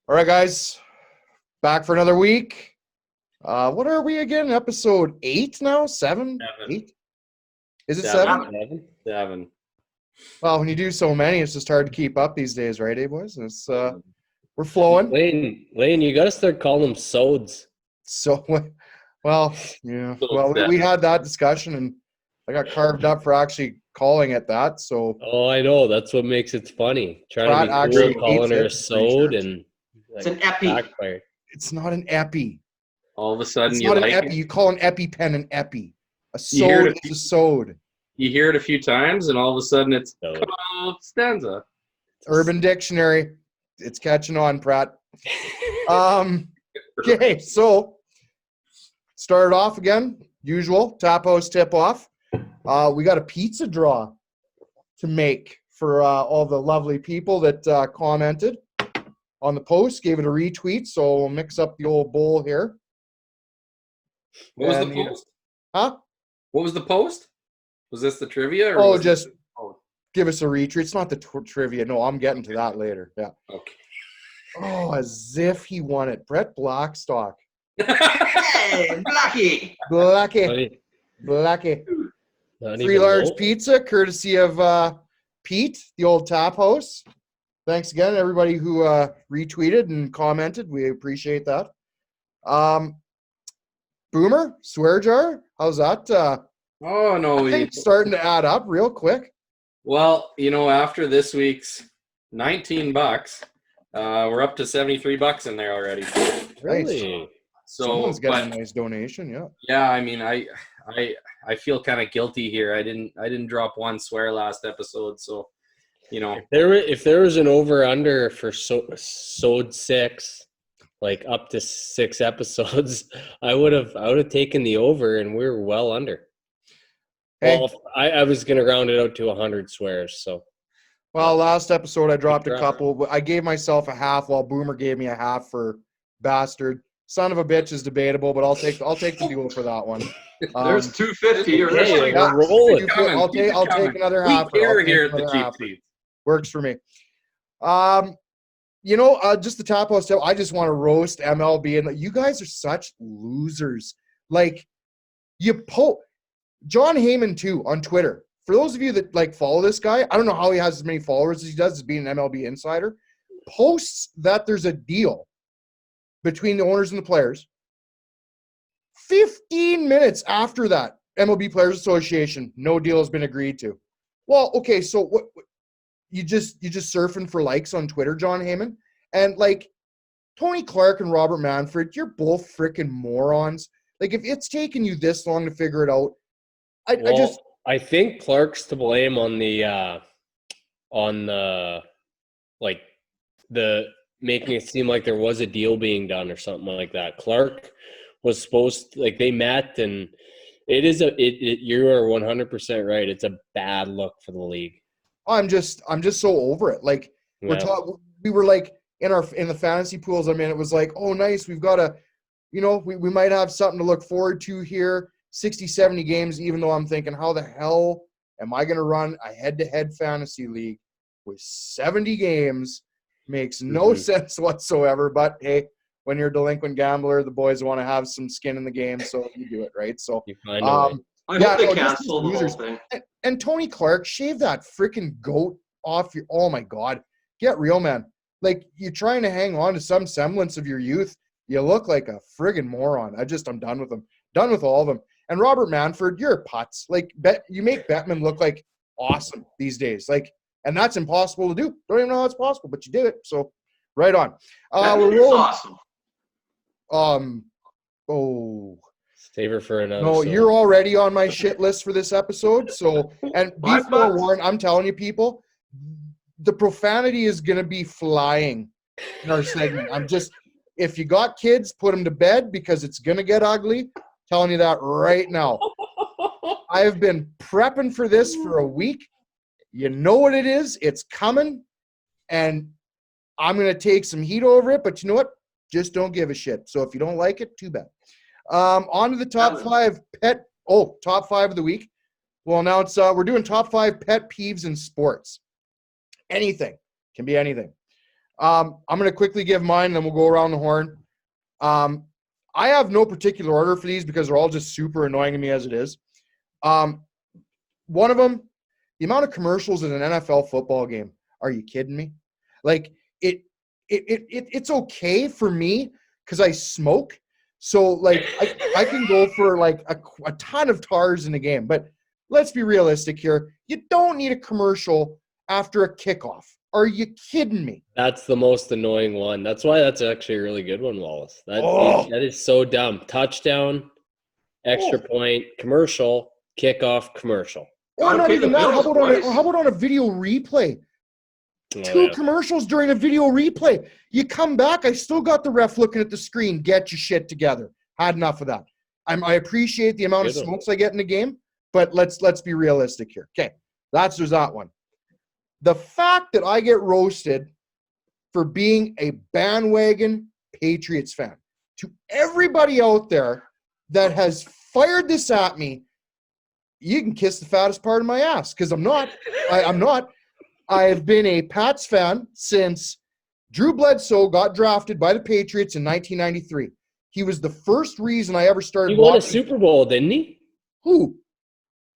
All right, guys, back for another week. What are we again? Episode 8 now? 7? Seven. 8? Is it 7? Seven. Well, when you do so many, it's just hard to keep up these days, right, boys? We're flowing. Lane, you got to start calling them sods. So, well, yeah. So Well, we had that discussion, and I got carved up for actually calling it that. So, Oh, I know. That's what makes it funny. Trying Pratt to be actually cool, calling her a hates it, pretty sod, sure. and It's an epi. backfired. it's not an epi. All of a sudden, It's you not an like epi. it. You call an EpiPen an epi. A You hear sod it- is a sod. You hear it a few times, and all of a sudden, it's Sod. stanza. Urban Dictionary. It's catching on, Pratt. Okay, so started off again, usual, Tap House tip-off. We got a pizza draw to make for all the lovely people that commented on the post, gave it a retweet, so we'll mix up the old bowl here. What was And, the you know- post? Huh? What was the post? Was this the trivia? Or Oh, was just Oh, give us a retweet. It's not the trivia. No, I'm getting to that later. Yeah. okay. Oh, as if he won it. Brett Blackstock. Hey, Blackie! Blackie. Blackie. Not Free even large low. pizza, courtesy of Pete, the old tap house. Thanks again, everybody who retweeted and commented. We appreciate that. Boomer, swear jar, how's that? Oh no! I think starting to add up real quick. Well, after this week's $19, we're up to $73 in there already. Really? So, Someone's getting but a nice donation, yeah. yeah, I feel kind of guilty here. I didn't drop one swear last episode, so If there was an over under for sod 6, like up to 6 episodes, I would have taken the over, and we were well under. Hey, Well, I was gonna round it out to 100 swears. So well, last episode I dropped a try. couple, but I gave myself a half while Boomer gave me a half for bastard. Son of a bitch is debatable, but I'll take the duel for that one. There's 250 or Hey, something. we're rolling. I'll take another half. We I'll care take here at the another Cheap half. Seats. Works for me. Just the top host. I just want to roast MLB, and you guys are such losers. Like John Heyman too on Twitter. For those of you that follow this guy, I don't know how he has as many followers as he does as being an MLB insider. Posts that there's a deal between the owners and the players. 15 minutes after that, MLB Players Association, no deal has been agreed to. Well, okay, so what you just surfing for likes on Twitter, John Heyman? And Tony Clark and Robert Manfred, you're both freaking morons. If it's taken you this long to figure it out, I think Clark's to blame on the the making it seem like there was a deal being done or something like that. Clark was supposed to, they met, and you are 100% right. It's a bad look for the league. I'm just so over it. We were in the fantasy pools. I mean, it was oh, nice. We've got we might have something to look forward to here. 60, 70 games, even though I'm thinking, how the hell am I going to run a head-to-head fantasy league with 70 games? Makes no sense whatsoever. But hey, when you're a delinquent gambler, the boys want to have some skin in the game, so you do it, right? So You find a way. I hope they cancel the whole losers. thing. And Tony Clark, shave that freaking goat off your. Oh my God, get real, man. You're trying to hang on to some semblance of your youth. You look like a friggin' moron. I'm done with them. Done with all of them. And Robert Manfred, you're a putz. You make Bettman look awesome these days. And that's impossible to do. Don't even know how it's possible, but you did it. So, right on. We're rolling. Awesome. Save her for another. No, so. you're already on my shit list for this episode. So, and be forewarned, I'm telling you, people, the profanity is going to be flying in our segment. If you got kids, put them to bed because it's going to get ugly. Telling you that right now. I have been prepping for this for a week. You know what it is. It's coming. And I'm going to take some heat over it. But you know what? Just don't give a shit. So if you don't like it, too bad. On to the top 5 top 5 of the week. We'll announce we're doing top 5 pet peeves in sports. Anything. Can be anything. I'm going to quickly give mine, and then we'll go around the horn. I have no particular order for these because they're all just super annoying to me as it is. One of them, the amount of commercials in an NFL football game. Are you kidding me? Like it's okay for me because I smoke. So like I can go for like a ton of tars in a game, but let's be realistic here. You don't need a commercial after a kickoff. Are you kidding me? That's the most annoying one. That's why that's actually a really good one, Wallace. Oh. That is so dumb. Touchdown, extra point, commercial, kickoff, commercial. Or Gotta not pay even the that. How bills, about, boys. how about on a video replay? Oh, Two yeah. commercials during a video replay. You come back, I still got the ref looking at the screen. Get your shit together. Had enough of that. I appreciate the amount of Good one. smokes I get in the game, but let's be realistic here. Okay, there's that one. The fact that I get roasted for being a bandwagon Patriots fan. To everybody out there that has fired this at me, you can kiss the fattest part of my ass because I'm not. I'm not. I have been a Pats fan since Drew Bledsoe got drafted by the Patriots in 1993. He was the first reason I ever started He won a watching. Super Bowl, didn't he? Who?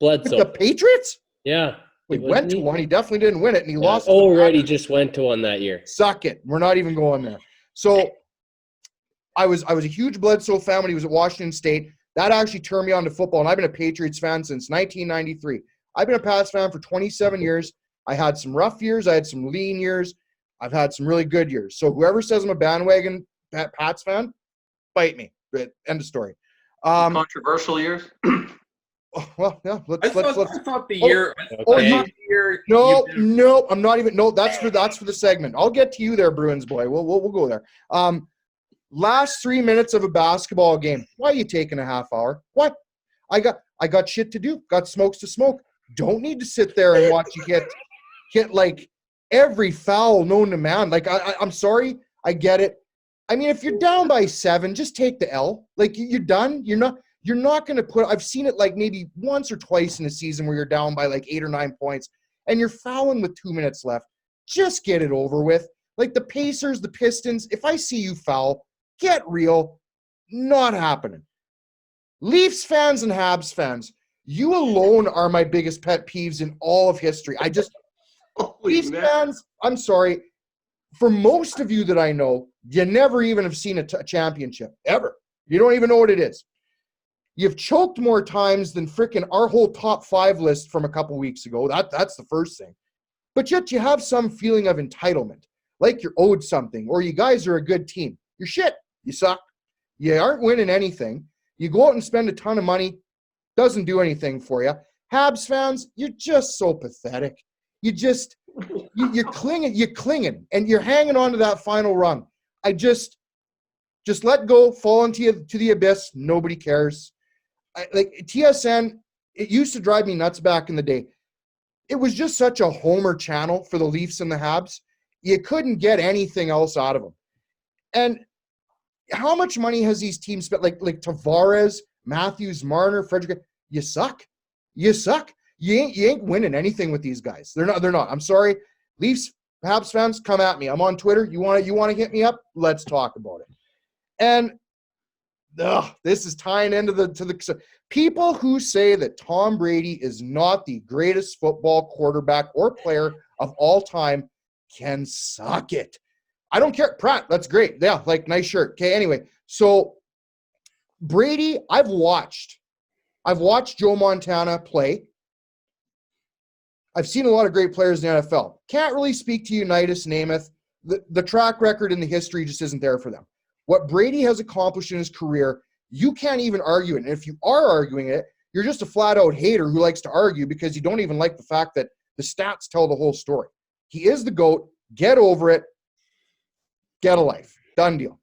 With Bledsoe. the Patriots? Yeah. He Wasn't went to he? one. He definitely didn't win it, and he Yeah. lost. to Oh, the right. He Packers. just went to one that year. Suck it. We're not even going there. So I was a huge Bledsoe fan when he was at Washington State. That actually turned me on to football, and I've been a Patriots fan since 1993. I've been a Pats fan for 27 years. I had some rough years. I had some lean years. I've had some really good years. So whoever says I'm a bandwagon Pats fan, bite me. But end of story. Controversial years. Well, yeah. I Let's. thought the year. Okay. No, I'm not even. No, that's for the segment. I'll get to you there, Bruins boy. We'll go there. Last 3 minutes of a basketball game. Why are you taking a half hour? What? I got shit to do. Got smokes to smoke. Don't need to sit there and watch you hit like every foul known to man. Like I'm sorry, I get it. I mean, if you're down by 7, just take the L. Like you're done. You're not going to put. I've seen it like maybe once or twice in a season where you're down by like 8 or 9 points and you're fouling with 2 minutes left. Just get it over with. Like the Pacers, the Pistons. If I see you foul, get real. Not happening. Leafs fans and Habs fans, you alone are my biggest pet peeves in all of history. Holy Leafs man. fans, I'm sorry. For most of you that I know, you never even have seen a championship, ever. You don't even know what it is. You've choked more times than frickin' our whole top 5 list from a couple weeks ago. That's the first thing. But yet you have some feeling of entitlement, like you're owed something, or you guys are a good team. You're shit. You suck. You aren't winning anything. You go out and spend a ton of money. Doesn't do anything for you. Habs fans, you're just so pathetic. You're clinging, and you're hanging on to that final rung. I just let go, fall into the abyss. Nobody cares. Like TSN, it used to drive me nuts back in the day. It was just such a homer channel for the Leafs and the Habs. You couldn't get anything else out of them. And how much money has these teams spent? Like Tavares, Matthews, Marner, Frederick. You suck. You suck. You ain't winning anything with these guys. They're not. I'm sorry. Leafs, Habs fans, come at me. I'm on Twitter. You want to hit me up? Let's talk about it. And this is tying into the people who say that Tom Brady is not the greatest football quarterback or player of all time can suck it. I don't care. Pratt, that's great. Yeah, like nice shirt. Okay, anyway. So Brady, I've watched Joe Montana play. I've seen a lot of great players in the NFL. Can't really speak to Unitas, Namath. The track record and the history just isn't there for them. What Brady has accomplished in his career, you can't even argue it. And if you are arguing it, you're just a flat-out hater who likes to argue because you don't even like the fact that the stats tell the whole story. He is the GOAT. Get over it. Get a life. Done deal.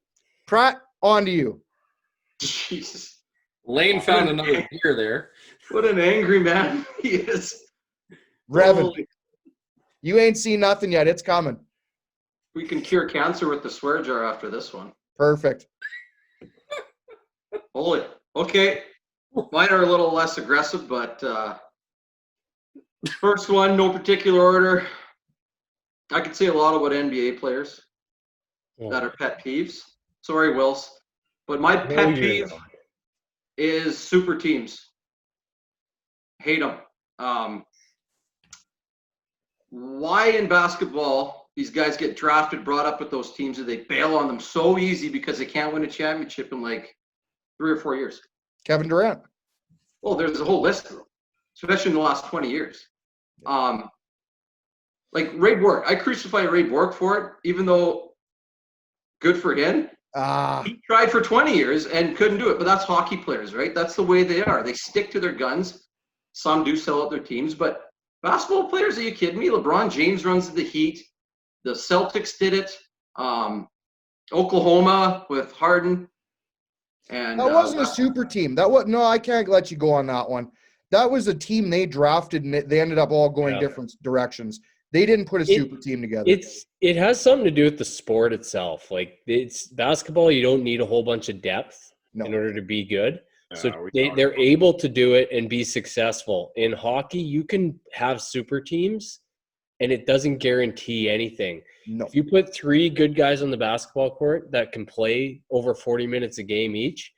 Pratt, on to you. Jesus. Lane found another beer there. What an angry man he is. Revan, Holy- you ain't seen nothing yet. It's coming. We can cure cancer with the swear jar after this one. Perfect. Holy. Okay. Mine are a little less aggressive, but first one, no particular order. I could say a lot about NBA players. that are pet peeves. Sorry, Wills. But my No, pet you're peeve not. is super teams. Hate them. Why in basketball these guys get drafted, brought up with those teams, and they bail on them so easy because they can't win a championship in like 3 or 4 years? Kevin Durant. Well, there's a whole list of them, especially in the last 20 years. Like Ray Bork, I crucify Ray Bork for it, even though good for him. He tried for 20 years and couldn't do it, but that's hockey players, right? That's the way they are. They stick to their guns. Some do sell out their teams, but basketball players, are you kidding me? LeBron James runs the Heat. The Celtics did it. Oklahoma with Harden. And That wasn't a super team. That was no. I can't let you go on that one. That was a team they drafted, and they ended up all going different directions. They didn't put a super team together. It has something to do with the sport itself. Like it's basketball, you don't need a whole bunch of depth in order to be good. So they're able to do it and be successful. In hockey, you can have super teams, and it doesn't guarantee anything. No. If you put 3 good guys on the basketball court that can play over 40 minutes a game each,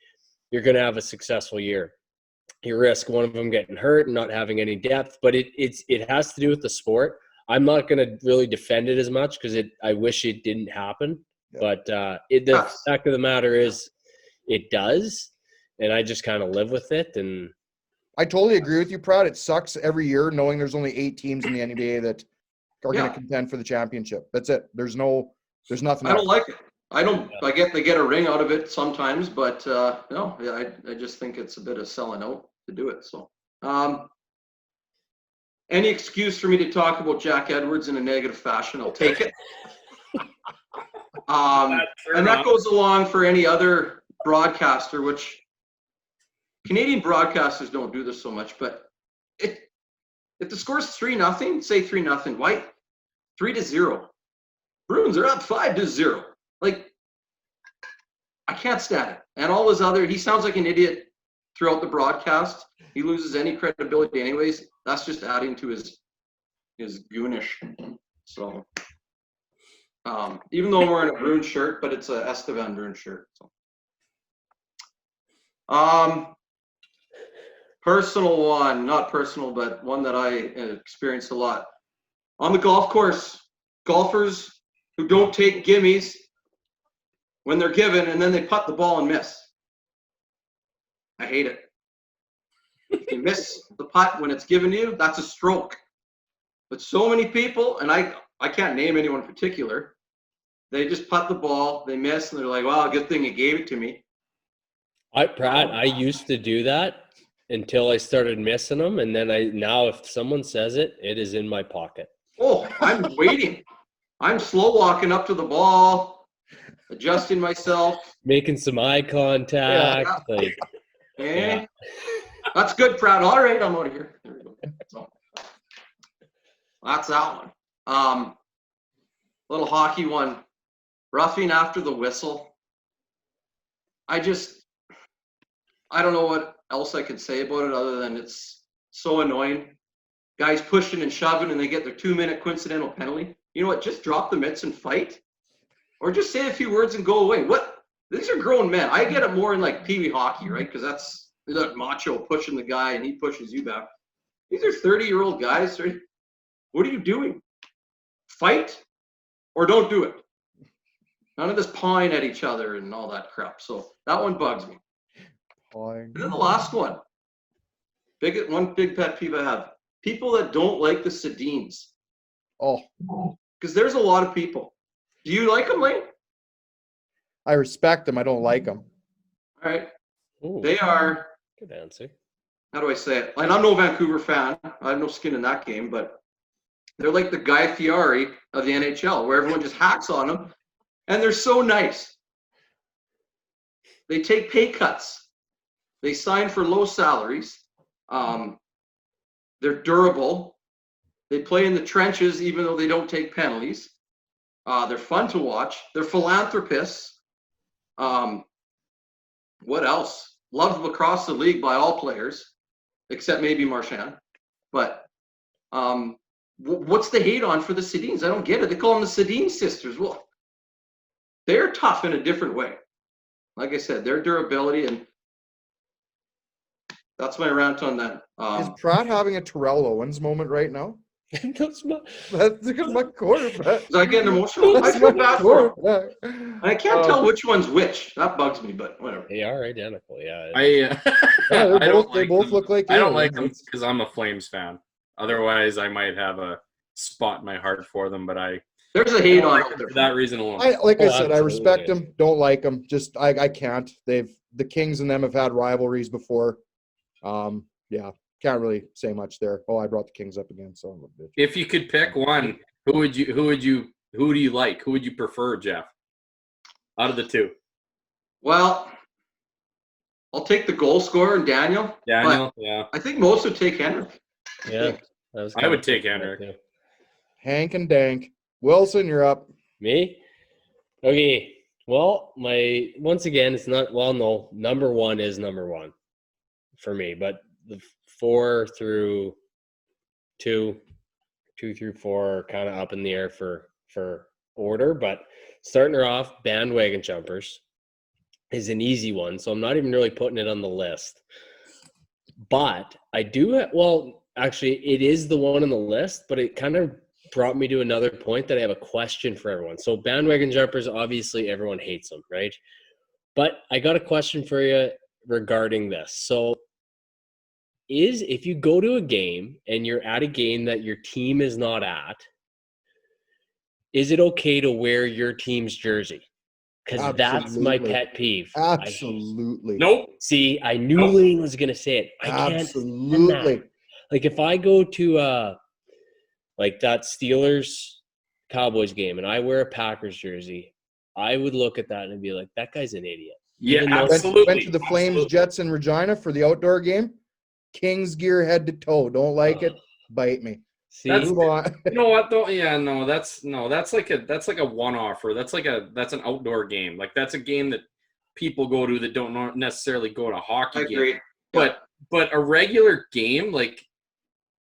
you're going to have a successful year. You risk one of them getting hurt and not having any depth, but it has to do with the sport. I'm not going to really defend it as much because I wish it didn't happen. Yeah. But the fact of the matter is it does, and I just kind of live with it. And I totally agree with you, Pratt. It sucks every year knowing there's only 8 teams in the NBA that are going to contend for the championship. That's it. There's nothing. I don't like it. I get they get a ring out of it sometimes, but no, I just think it's a bit of selling out to do it. So, any excuse for me to talk about Jack Edwards in a negative fashion, I'll take it. And that goes along for any other broadcaster, which Canadian broadcasters don't do this so much, but if the score's 3-0, say 3-0, White, 3-0. Bruins are up 5-0. Like, I can't stand it. And all his he sounds like an idiot throughout the broadcast. He loses any credibility anyways. That's just adding to his goonish. So, even though I'm wearing a Bruins shirt, but it's a Estevan Bruins shirt. So. Personal one, not personal, but one that I experienced a lot. On the golf course, golfers who don't take gimmies when they're given, and then they putt the ball and miss. I hate it. If you miss the putt when it's given to you, that's a stroke. But so many people, and I can't name anyone in particular, they just putt the ball, they miss, and they're like, well, good thing you gave it to me. Pratt, I used to do that until I started missing them, and then now if someone says it, it is in my pocket. Oh, I'm waiting. I'm slow walking up to the ball, adjusting myself, making some eye contact. That's good, Pratt. All right, I'm out of here. There we go. So, that's that one. Little hockey one. Roughing after the whistle. I don't know what else I could say about it other than it's so annoying. Guys pushing and shoving and they get their 2-minute coincidental penalty. You know what? Just drop the mitts and fight. Or just say a few words and go away. What? These are grown men. I get it more in like Pee Wee hockey, right? Because that's that macho pushing the guy and he pushes you back. These are 30-year-old guys, right? What are you doing? Fight or don't do it. None of this pawing at each other and all that crap. So that one bugs me. And then the last one. One big pet peeve I have. People that don't like the Sedins. Oh. Because there's a lot of people. Do you like them, Lane? I respect them. I don't like them. All right. Ooh, they are. Good answer. How do I say it? And I'm no Vancouver fan. I have no skin in that game, but they're like the Guy Fieri of the NHL, where everyone just hacks on them. And they're so nice. They take pay cuts. They sign for low salaries. They're durable. They play in the trenches even though they don't take penalties. They're fun to watch. They're philanthropists. What else? Loved across the league by all players, except maybe Marchand. But what's the hate on for the Sedins? I don't get it. They call them the Sedin sisters. Well, they're tough in a different way. Like I said, their durability, and that's my rant on that. Is Pratt having a Terrell Owens moment right now? That's my, That's my quarterback. Is I getting emotional? I That's feel my bad for him. quarterback. I can't tell which one's which. That bugs me, but whatever. they are identical. Yeah. I Yeah, I don't they like both them. look like I don't aliens. like them because I'm a Flames fan. Otherwise, I might have a spot in my heart for them, but I There's a hate don't on like out them there. for that reason alone. I like I Oh, said, I respect absolutely. them. Don't like them. Just I can't. The Kings and them have had rivalries before. Yeah, can't really say much there. Oh, I brought the Kings up again, so I'm a bitch. If you could pick one, who do you like? Who would you prefer, Jeff? Out of the two, Well, I'll take the goal scorer and Daniel. Daniel. Yeah, But I think most would take Henrik. Yeah. I would take Henrik. too. Hank and Dank. Wilson, you're up. Me? Okay. Well, once again, it's not, well, no, number one is number one for me, but the 4 through 2 through 4 are kind of up in the air for order, but starting her off, bandwagon jumpers is an easy one, so I'm not even really putting it on the list. But I do, well, actually, it is the one on the list, but it kind of brought me to another point that I have a question for everyone. So bandwagon jumpers, obviously everyone hates them, right? But I got a question for you regarding this. So if you go to a game and you're at a game that your team is not at, is it okay to wear your team's jersey? Because that's my Absolutely. pet peeve. Absolutely. Nope. See, I knew Nope. Lane was going to say it. I can't stand Absolutely. that. Like if I go to like that Steelers Cowboys game and I wear a Packers jersey, I would look at that and be like, that guy's an idiot. Yeah, Even though- absolutely. Went to the Flames, Absolutely. Jets, and Regina for the outdoor game. Kings gear head to toe. Don't like it. Bite me. See, That's- Move on. You know what though? Yeah, no, that's like a one-off, or that's an outdoor game. Like that's a game that people go to that don't necessarily go to a hockey I game. agree. But a regular game, like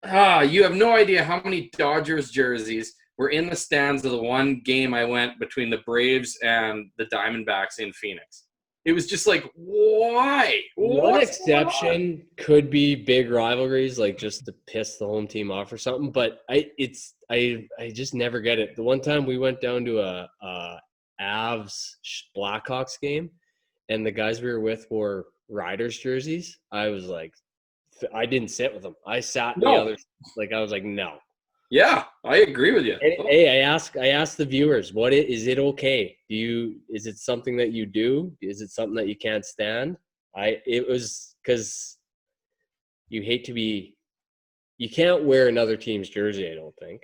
you have no idea how many Dodgers jerseys were in the stands of the one game I went between the Braves and the Diamondbacks in Phoenix. It was just like, why? one What's going on? exception could be big rivalries, like just to piss the home team off or something. But I just never get it. The one time we went down to a Avs Blackhawks game, and the guys we were with wore Riders jerseys, I was like, I didn't sit with them. I sat the No. other, like I was like, no. Yeah, I agree with you. Hey, I ask the viewers, is it okay? Is it something that you do? Is it something that you can't stand? It was because you can't wear another team's jersey, I don't think.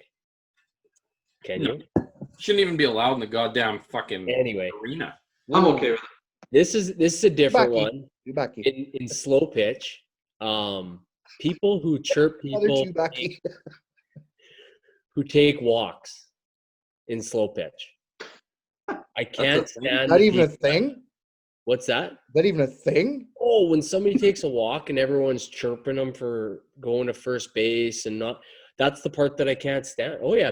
Can No. you? Shouldn't even be allowed in the goddamn fucking Anyway, arena. I'm okay with it. this is a different Bucky. one. You Bucky. In slow pitch, people who chirp Other people two Bucky. who take walks in slow pitch. I can't thing? stand Not the even a people- thing? What's that? That even a thing? Oh, when somebody takes a walk and everyone's chirping them for going to first base and not, that's the part that I can't stand. Oh yeah,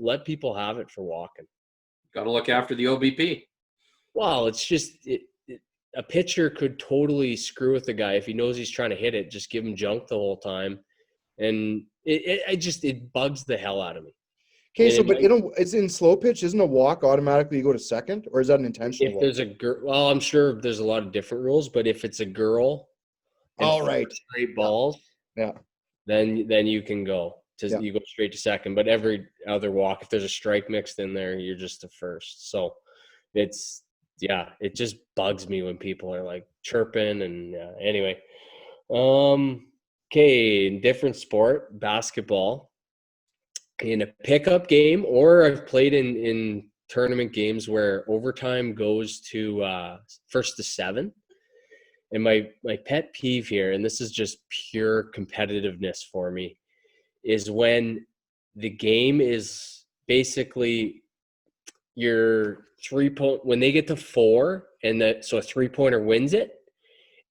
let people have it for walking. Got to look after the OBP. Well, it's just a pitcher could totally screw with the guy if he knows he's trying to hit it. Just give him junk the whole time, and it bugs the hell out of me. Okay, so And but it's in slow pitch. Isn't a walk automatically you go to second, or is that an intentional If walk? there's a girl, well, I'm sure there's a lot of different rules, but if it's a girl, and All four right. straight balls, Yeah. then you can go Yeah. you go straight to second. But every other walk, if there's a strike mixed in there, you're just to first. So it just bugs me when people are like chirping and anyway. Okay, different sport, basketball. In a pickup game, or I've played in tournament games where overtime goes to first to 7. And my pet peeve here, and this is just pure competitiveness for me, is when the game is basically your 3-point, when they get to 4 and so a 3-pointer wins it,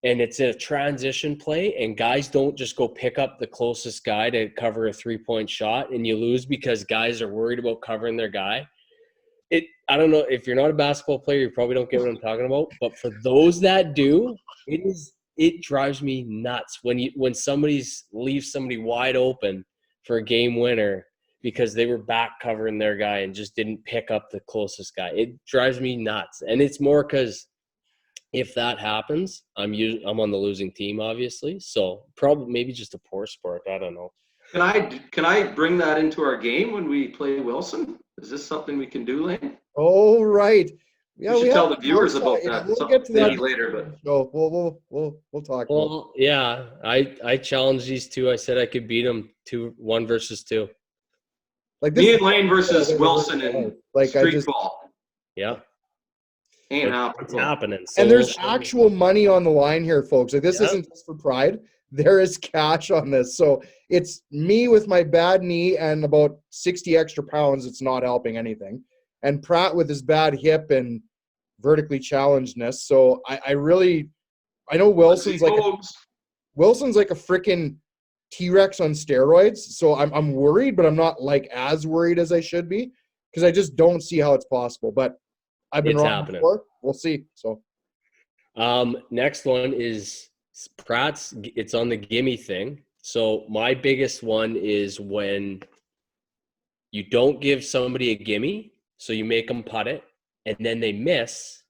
and it's in a transition play, and guys don't just go pick up the closest guy to cover a 3-point shot, and you lose because guys are worried about covering their guy. I don't know if you're not a basketball player, you probably don't get what I'm talking about. But for those that do, it drives me nuts when somebody's leaves somebody wide open for a game winner because they were back covering their guy and just didn't pick up the closest guy. It drives me nuts, and it's more because if that happens, I'm on the losing team, obviously. So probably maybe just a poor sport. I don't know. Can I bring that into our game when we play Wilson? Is this something we can do, Lane? Oh, right. Yeah, we should tell have the viewers outside- about that. We'll get to that maybe later, but So we'll talk. About it. Well, yeah, I challenged these two. I said I could beat them 1 versus 2. Like me this and Lane versus Wilson and like I street just ball. Yeah, Ain't it's happening. happening. So and there's we'll- actual money on the line here, folks. Like this Yeah. isn't just for pride. There is cash on this. So it's me with my bad knee and about 60 extra pounds. It's not helping anything. And Pratt with his bad hip and vertically challengedness. So I know Wilson's like a freaking T-Rex on steroids. So I'm worried, but I'm not like as worried as I should be because I just don't see how it's possible. But I've been It's wrong happening. before. We'll see. So next one is Pratt's. It's on the gimme thing. So my biggest one is when you don't give somebody a gimme, so you make them putt it, and then they miss,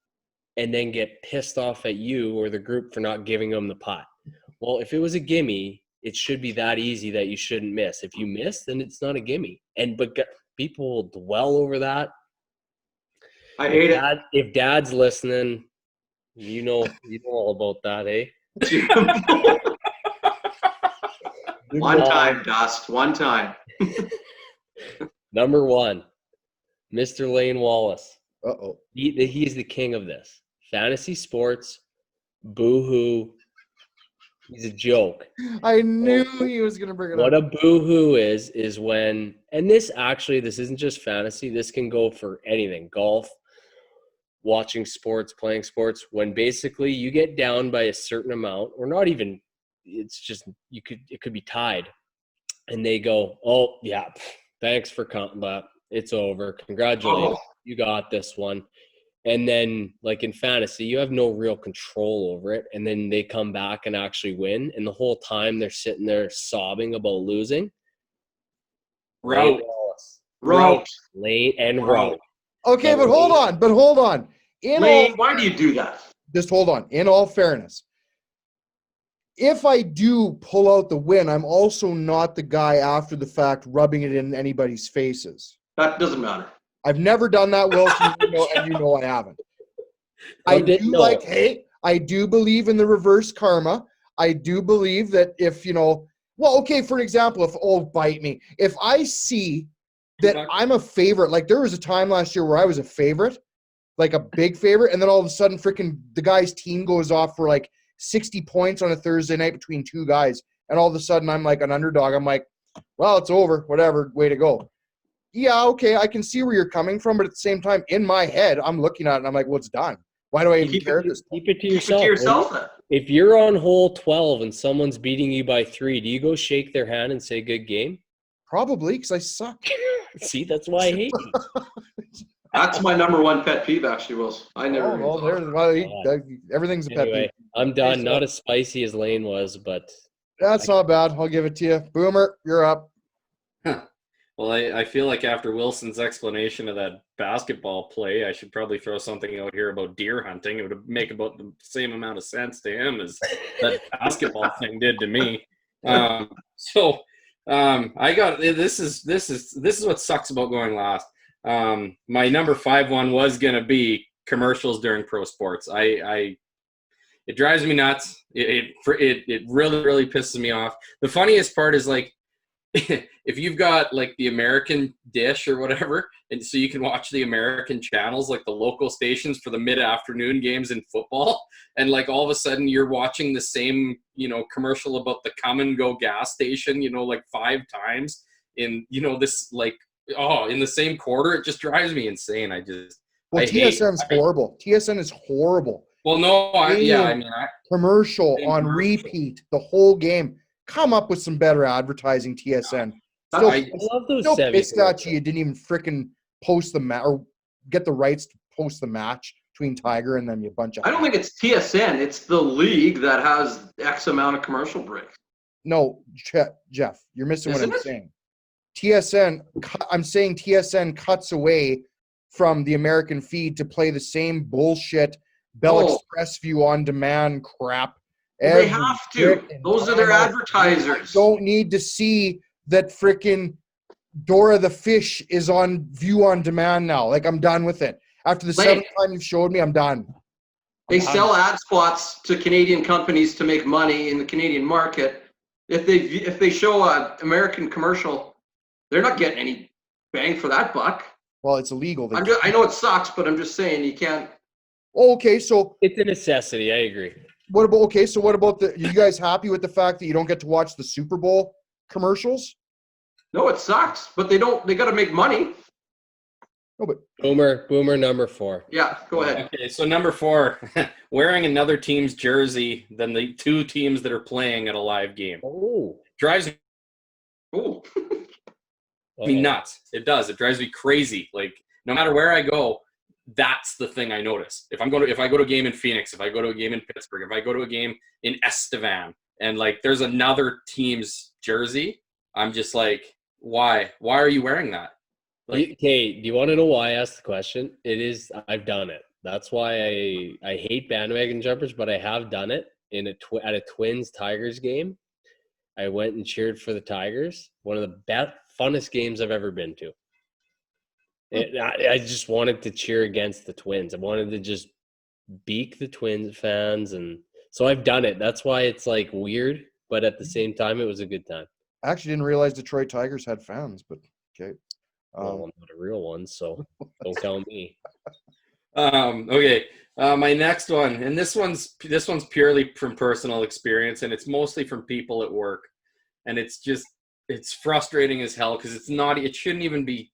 and then get pissed off at you or the group for not giving them the putt. Well, if it was a gimme, it should be that easy that you shouldn't miss. If you miss, then it's not a gimme. But people will dwell over that. I hate it. If Dad's listening, you know all about that, eh? One time, Dust. One time. Number 1, Mr. Lane Wallace. uh-oh. He's the king of this. Fantasy sports, boo-hoo. He's a joke. I knew he was gonna bring it What up. a boo-hoo is when, and this isn't just fantasy. This can go for anything. Golf, watching sports, playing sports. When basically you get down by a certain amount, or not even, it's just it could be tied. And they go, oh, yeah, thanks for coming, but it's over. Congratulations. You got this one. And then, like in fantasy, you have no real control over it. And then they come back and actually win. And the whole time they're sitting there sobbing about losing. Route. Lane and route. Okay, but hold on. Lane, why do you do that? Just hold on. In all fairness, if I do pull out the win, I'm also not the guy after the fact rubbing it in anybody's faces. That doesn't matter. I've never done that, Wilson, and you know I haven't. I do believe in the reverse karma. I do believe that if, for example, bite me. If I see that I'm a favorite, like there was a time last year where I was a favorite, like a big favorite, and then all of a sudden freaking the guy's team goes off for like 60 points on a Thursday night between two guys, and all of a sudden I'm like an underdog. I'm like, well, it's over. Whatever. Way to go. Yeah, okay, I can see where you're coming from, but at the same time, in my head, I'm looking at it and I'm like, well, it's done. Why do I even care? Keep it to Keep it to yourself then. If you're on hole 12 and someone's beating you by 3, do you go shake their hand and say good game? Probably, because I suck. See, that's why I hate you. That's my number 1 pet peeve, actually, Wilson. I never. Everything's a pet Anyway, peeve. I'm done. Not as spicy as Lane was, but That's not bad. I'll give it to you. Boomer, you're up. Well, I feel like after Wilson's explanation of that basketball play, I should probably throw something out here about deer hunting. It would make about the same amount of sense to him as that basketball thing did to me. I got this is what sucks about going last. My number 5 one was gonna be commercials during pro sports. It drives me nuts. It really, really pisses me off. The funniest part is like, if you've got like the American dish or whatever, and so you can watch the American channels, like the local stations for the mid-afternoon games in football, and like all of a sudden you're watching the same, commercial about the Come and Go gas station, like 5 times in, this like, in the same quarter, it just drives me insane. TSN's horrible. TSN is horrible. Well, no, commercial on repeat the whole game. Come up with some better advertising, TSN. I love those. Still pissed at you didn't even frickin' post the or get the rights to post the match between Tiger and them, you bunch of. I don't think it's TSN. It's the league that has X amount of commercial breaks. No, Jeff, you're missing what Isn't I'm it? saying. I'm saying TSN cuts away from the American feed to play the same bullshit Bell Oh. Express View on demand crap. Well, they every have to. frickin' Those are their time. advertisers. I don't need to see that freaking Dora the Fish is on View on Demand now. Like, I'm done with it. After the Like- 7th time you've showed me, I'm done. They sell ad spots to Canadian companies to make money in the Canadian market. If they show an American commercial, they're not getting any bang for that buck. Well, it's illegal. I know it sucks, but I'm just saying you can't. Oh, okay, so It's a necessity. I agree. what about you guys happy with the fact that you don't get to watch the Super Bowl commercials? No, it sucks, but they got to make money. No, but Boomer number 4. Yeah, go ahead. Okay, so number 4, wearing another team's jersey than the 2 teams that are playing at a live game. Oh. Drives Oh, me nuts. It does. It drives me crazy. Like, no matter where I go, that's the thing I notice. If I go to a game in Phoenix, if I go to a game in Pittsburgh, if I go to a game in Estevan, and like there's another team's jersey, I'm just like, why? Why are you wearing that? Like, Okay, do you want to know why I asked the question? I've done it. That's why I hate bandwagon jumpers, but I have done it at a Twins Tigers game. I went and cheered for the Tigers. One of the funnest games I've ever been to. I just wanted to cheer against the Twins. I wanted to just beak the Twins fans, and so I've done it. That's why it's like weird, but at the same time, it was a good time. I actually didn't realize Detroit Tigers had fans, but okay. Well, I'm not a real one, so don't tell me. okay. My next one, and this one's purely from personal experience, and it's mostly from people at work, and it's frustrating as hell because it shouldn't even be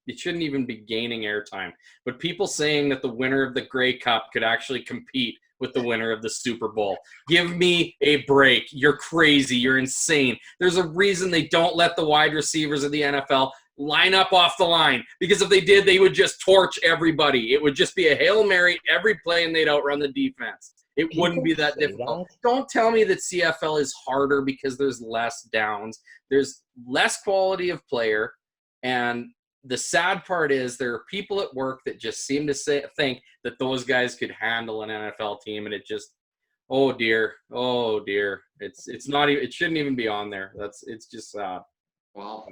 gaining airtime. But people saying that the winner of the Grey Cup could actually compete with the winner of the Super Bowl. Give me a break. You're crazy. You're insane. There's a reason they don't let the wide receivers of the NFL line up off the line, because if they did, they would just torch everybody. It would just be a Hail Mary every play and they'd outrun the defense. It wouldn't be that difficult. Don't tell me that CFL is harder because there's less downs. There's less quality of player. And the sad part is there are people at work that just seem to think that those guys could handle an NFL team. And it just, oh dear. It's not even, it shouldn't even be on there. It's just sad. wow.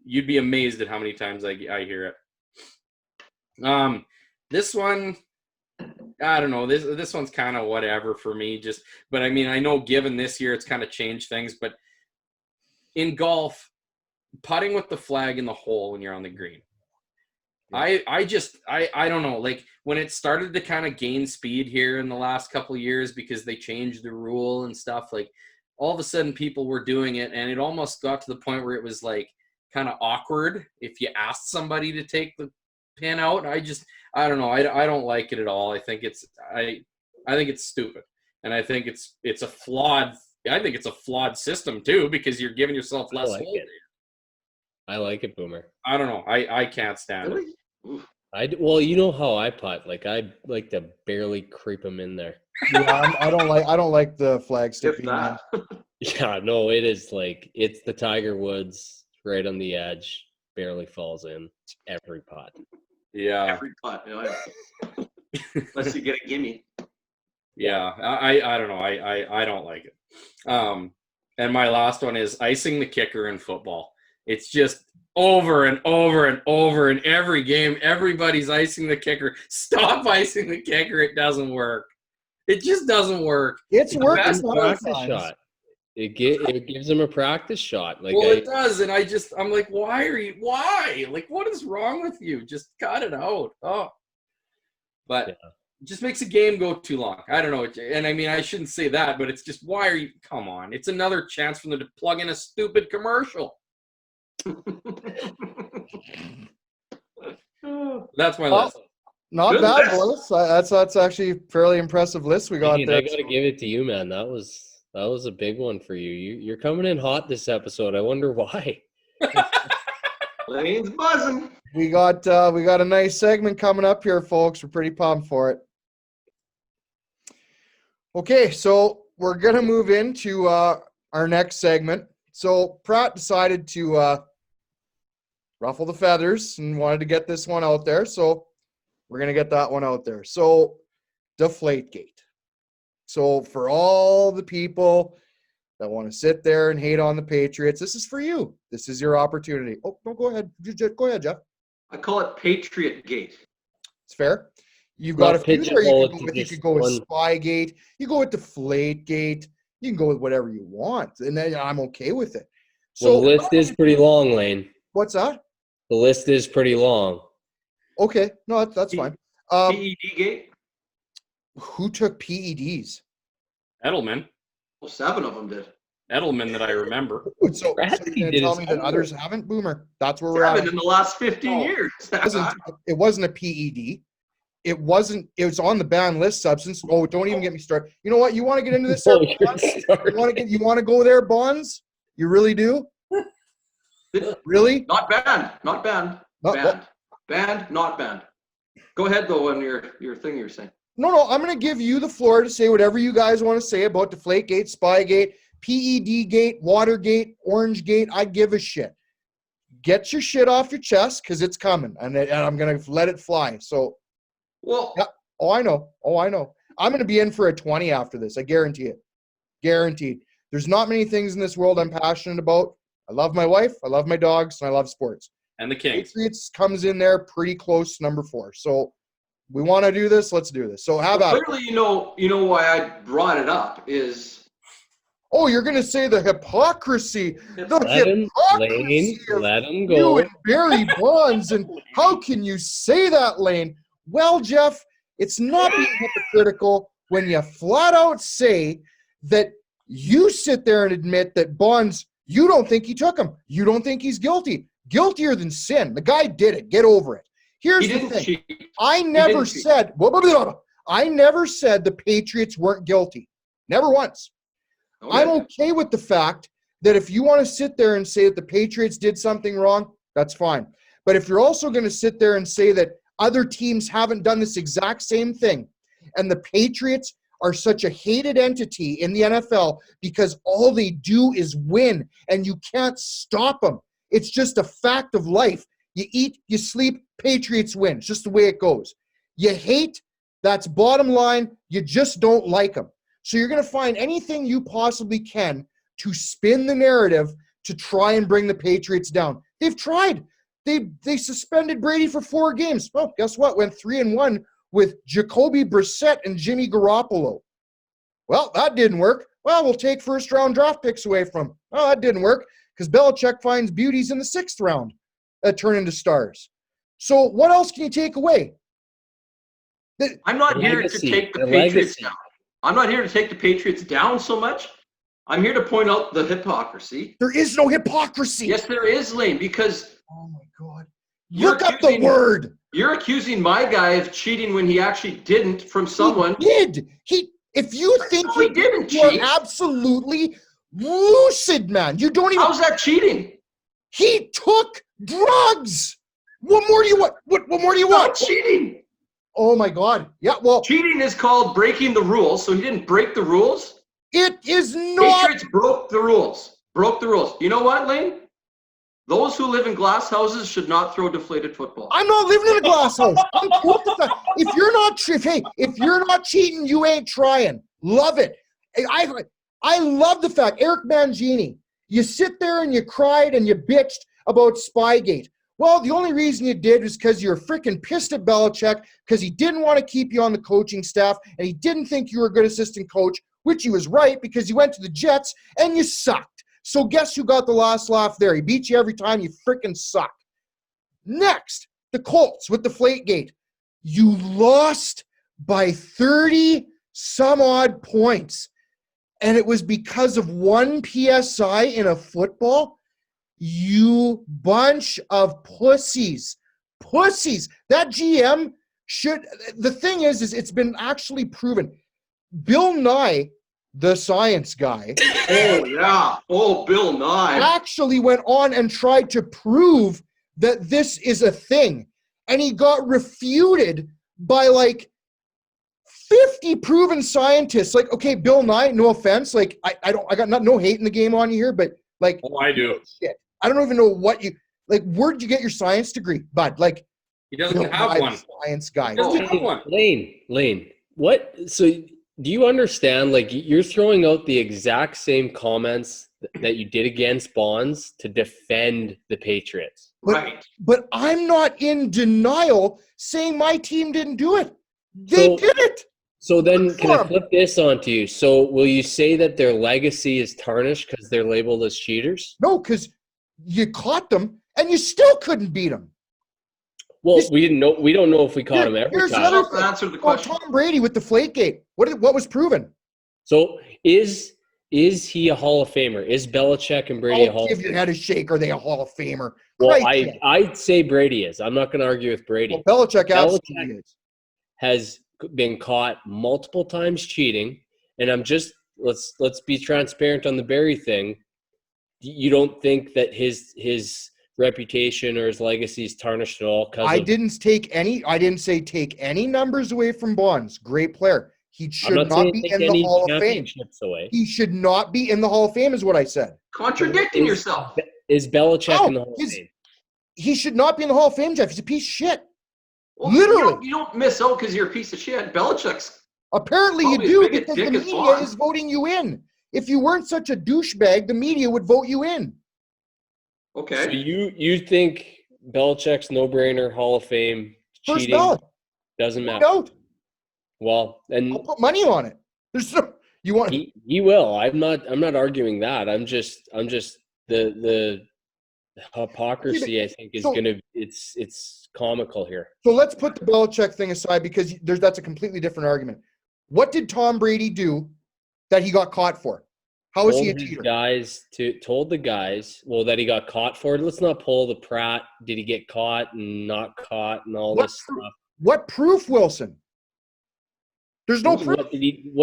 You'd be amazed at how many times I hear it. This one, I don't know. This one's kind of whatever for me. But I mean, I know given this year, it's kind of changed things. But in golf, putting with the flag in the hole when you're on the green, I don't know. Like when it started to kind of gain speed here in the last couple of years because they changed the rule and stuff. Like all of a sudden, people were doing it, and it almost got to the point where it was like kind of awkward if you asked somebody to take the pin out. I don't know. I don't like it at all. I think it's stupid, and I think it's a flawed. I think it's a flawed system too because you're giving yourself less hold. I like it, Boomer. I don't know. I can't stand it. Well, you know how I putt. Like I like to barely creep them in there. Yeah, I don't like the flag stick. If that. Yeah, no, it is like it's the Tiger Woods right on the edge, barely falls in every putt. Yeah. Every putt. Unless you get a gimme. Yeah. I don't know. I don't like it. And my last one is icing the kicker in football. It's just over and over and over in every game. Everybody's icing the kicker. Stop icing the kicker. It doesn't work. It just doesn't work. It's working. It's a practice shot. It gives them a practice shot. Like it does, and I'm like, why? Like, what is wrong with you? Just cut it out. Oh, but it just makes a game go too long. I don't know, and I mean, I shouldn't say that, but it's just why are you? Come on, it's another chance for them to plug in a stupid commercial. That's my list. Not Good bad, list. boys. That's actually a fairly impressive list we got there. I got to give it to you, man. That was a big one for you. You're coming in hot this episode. I wonder why. Lane's buzzing. We got a nice segment coming up here, folks. We're pretty pumped for it. Okay, so we're gonna move into our next segment. So Pratt decided to ruffle the feathers and wanted to get this one out there. So we're gonna get that one out there. So Deflategate. So for all the people that want to sit there and hate on the Patriots, this is for you. This is your opportunity. Oh, no, go ahead. Go ahead, Jeff. I call it Patriot Gate. It's fair. You've got a few there you could go with. You just could go with one. Spygate. You go with Deflategate. You can go with whatever you want, and then I'm okay with it. Well, So the list is pretty long, Lane. what's that? The list is pretty long. Okay, no, that's fine. PED Gate. Who took PEDs? Edelman. Well, 7 of them did. Edelman that I remember. So you're Kratzky going to did tell his me that homework. others haven't? Boomer. That's where we're 7 at. in the last 15 Oh. years. It wasn't a PED. It was on the banned list substance. Oh, don't even get me started. You know what? You want to get into this? Oh, there, you're Bonds? starting. You want to go there, Bonds? You really do? Really? Not banned. Not banned. No, Banned. Banned, not banned. Go ahead, though, on your thing you're saying. No, I'm going to give you the floor to say whatever you guys want to say about Deflategate, Spygate, PED-gate, Watergate, Orangegate. I give a shit. Get your shit off your chest because it's coming, and I'm going to let it fly. So, Well, yeah. Oh, I know. I'm going to be in for a 20 after this. I guarantee it. Guaranteed. There's not many things in this world I'm passionate about. I love my wife, I love my dogs, and I love sports. And the Kings. Patriots comes in there pretty close to number 4. So we want to do this. Let's do this. So how about it? clearly, you know why I brought it up is Oh, you're going to say the hypocrisy. The Let him, hypocrisy Lane, of let him you go. and Barry Bonds. And how can you say that, Lane? Well, Jeff, it's not being hypocritical when you flat out say that you sit there and admit that Bonds, you don't think he took him. You don't think he's guilty. Guiltier than sin. The guy did it. Get over it. Here's he the didn't thing. cheat. I never didn't cheat. said I never said the Patriots weren't guilty. Never once. Okay. I'm okay with the fact that if you want to sit there and say that the Patriots did something wrong, that's fine. But if you're also going to sit there and say that other teams haven't done this exact same thing, and the Patriots are such a hated entity in the NFL because all they do is win, and you can't stop them. It's just a fact of life. You eat, you sleep, Patriots win. It's just the way it goes. You hate, that's bottom line. You just don't like them. So you're going to find anything you possibly can to spin the narrative to try and bring the Patriots down. They've tried. They suspended Brady for 4 games. Well, guess what? Went 3-1 with Jacoby Brissett and Jimmy Garoppolo. Well, that didn't work. Well, we'll take first-round draft picks away from him. Oh, that didn't work because Belichick finds beauties in the 6th round that turn into stars. So what else can you take away? I'm not here to Legacy. take the The Patriots legacy. down. I'm not here to take the Patriots down so much. I'm here to point out the hypocrisy. There is no hypocrisy. Yes, there is, Lane, because Oh, my God. You're Look up the accusing- word. you're accusing my guy of cheating when he actually didn't from someone. He did. If you think No, he didn't you are cheat. absolutely lucid, man. You don't even. How's that cheating? He took drugs. What more do you want? What more do you Not want? cheating. Oh my God. Yeah. Well, Cheating is called breaking the rules, so he didn't break the rules. it is not. Patriots broke the rules. Broke the rules. You know what, Lane? Those who live in glass houses should not throw deflated footballs. I'm not living in a glass house. I'm cool with that. If you're not cheating, you ain't trying. Love it. I love the fact, Eric Mangini, you sit there and you cried and you bitched about Spygate. Well, the only reason you did was because you're freaking pissed at Belichick because he didn't want to keep you on the coaching staff and he didn't think you were a good assistant coach, which he was right because you went to the Jets and you sucked. So guess who got the last laugh there? He beat you every time. You freaking suck. Next, the Colts with Deflategate. You lost by 30 some odd points. And it was because of one PSI in a football? You bunch of pussies. Pussies. That GM should... The thing is it's been actually proven. Bill Nye, the science guy, Oh, yeah. Oh, Bill Nye. actually went on and tried to prove that this is a thing. And he got refuted by like 50 proven scientists. Like, okay, Bill Nye, no offense. Like, I got no hate in the game on you here, but like, Oh, I do. shit. I don't even know what you, like, where'd you get your science degree, bud? Like, He doesn't Bill have Nye, one. the science guy. He doesn't have one. Lane, what? So do you understand? Like, you're throwing out the exact same comments that you did against Bonds to defend the Patriots. Right. But I'm not in denial saying my team didn't do it. They So- did it. So then, Good can I for 'em. flip this onto you? So will you say that their legacy is tarnished because they're labeled as cheaters? No, because you caught them and you still couldn't beat them. Well, This- we didn't know. We don't know if we caught Here- him every here's time. another- Let's answer the Oh, question. Tom Brady with the Flakegate. What was proven? So is he a Hall of Famer? Is Belichick and Brady a Hall I'll of give your Famer? head a shake. Are they a Hall of Famer? Well, Right, yeah. I'd say Brady is. I'm not going to argue with Brady. Well, Belichick absolutely Belichick- is. Has been caught multiple times cheating, and I'm just let's be transparent on the Barry thing. You don't think that his reputation or his legacy is tarnished at all? I didn't say take any numbers away from Bonds. Great player. He I'm should not not saying be take in the any Hall of Fame. championships away. He should not be in the Hall of Fame, is what I said. Contradicting Is- yourself. Is Belichick How? in the Hall of He's- Fame? He should not be in the Hall of Fame, Jeff. He's a piece of shit. Well, literally. You don't miss out because you're a piece of shit. Belichick's Apparently you Probably do as big a because the dick as media Bonds. is voting you in. If you weren't such a douchebag, the media would vote you in. okay. So you think Belichick's no-brainer Hall of Fame First cheating ballot. doesn't No matter? doubt. Well, and I'll put money on it. There's no, you want he will. I'm not arguing that. I'm just the hypocrisy I think is So- gonna it's comical here. So let's put the Belichick thing aside because that's a completely different argument. What did Tom Brady do that he got caught for? How is he a Told his cheater? told the guys that he got caught for it. Let's not pull the Pratt. Did he get caught and not caught and all What this proof? stuff? What proof, Wilson? There's no proof. What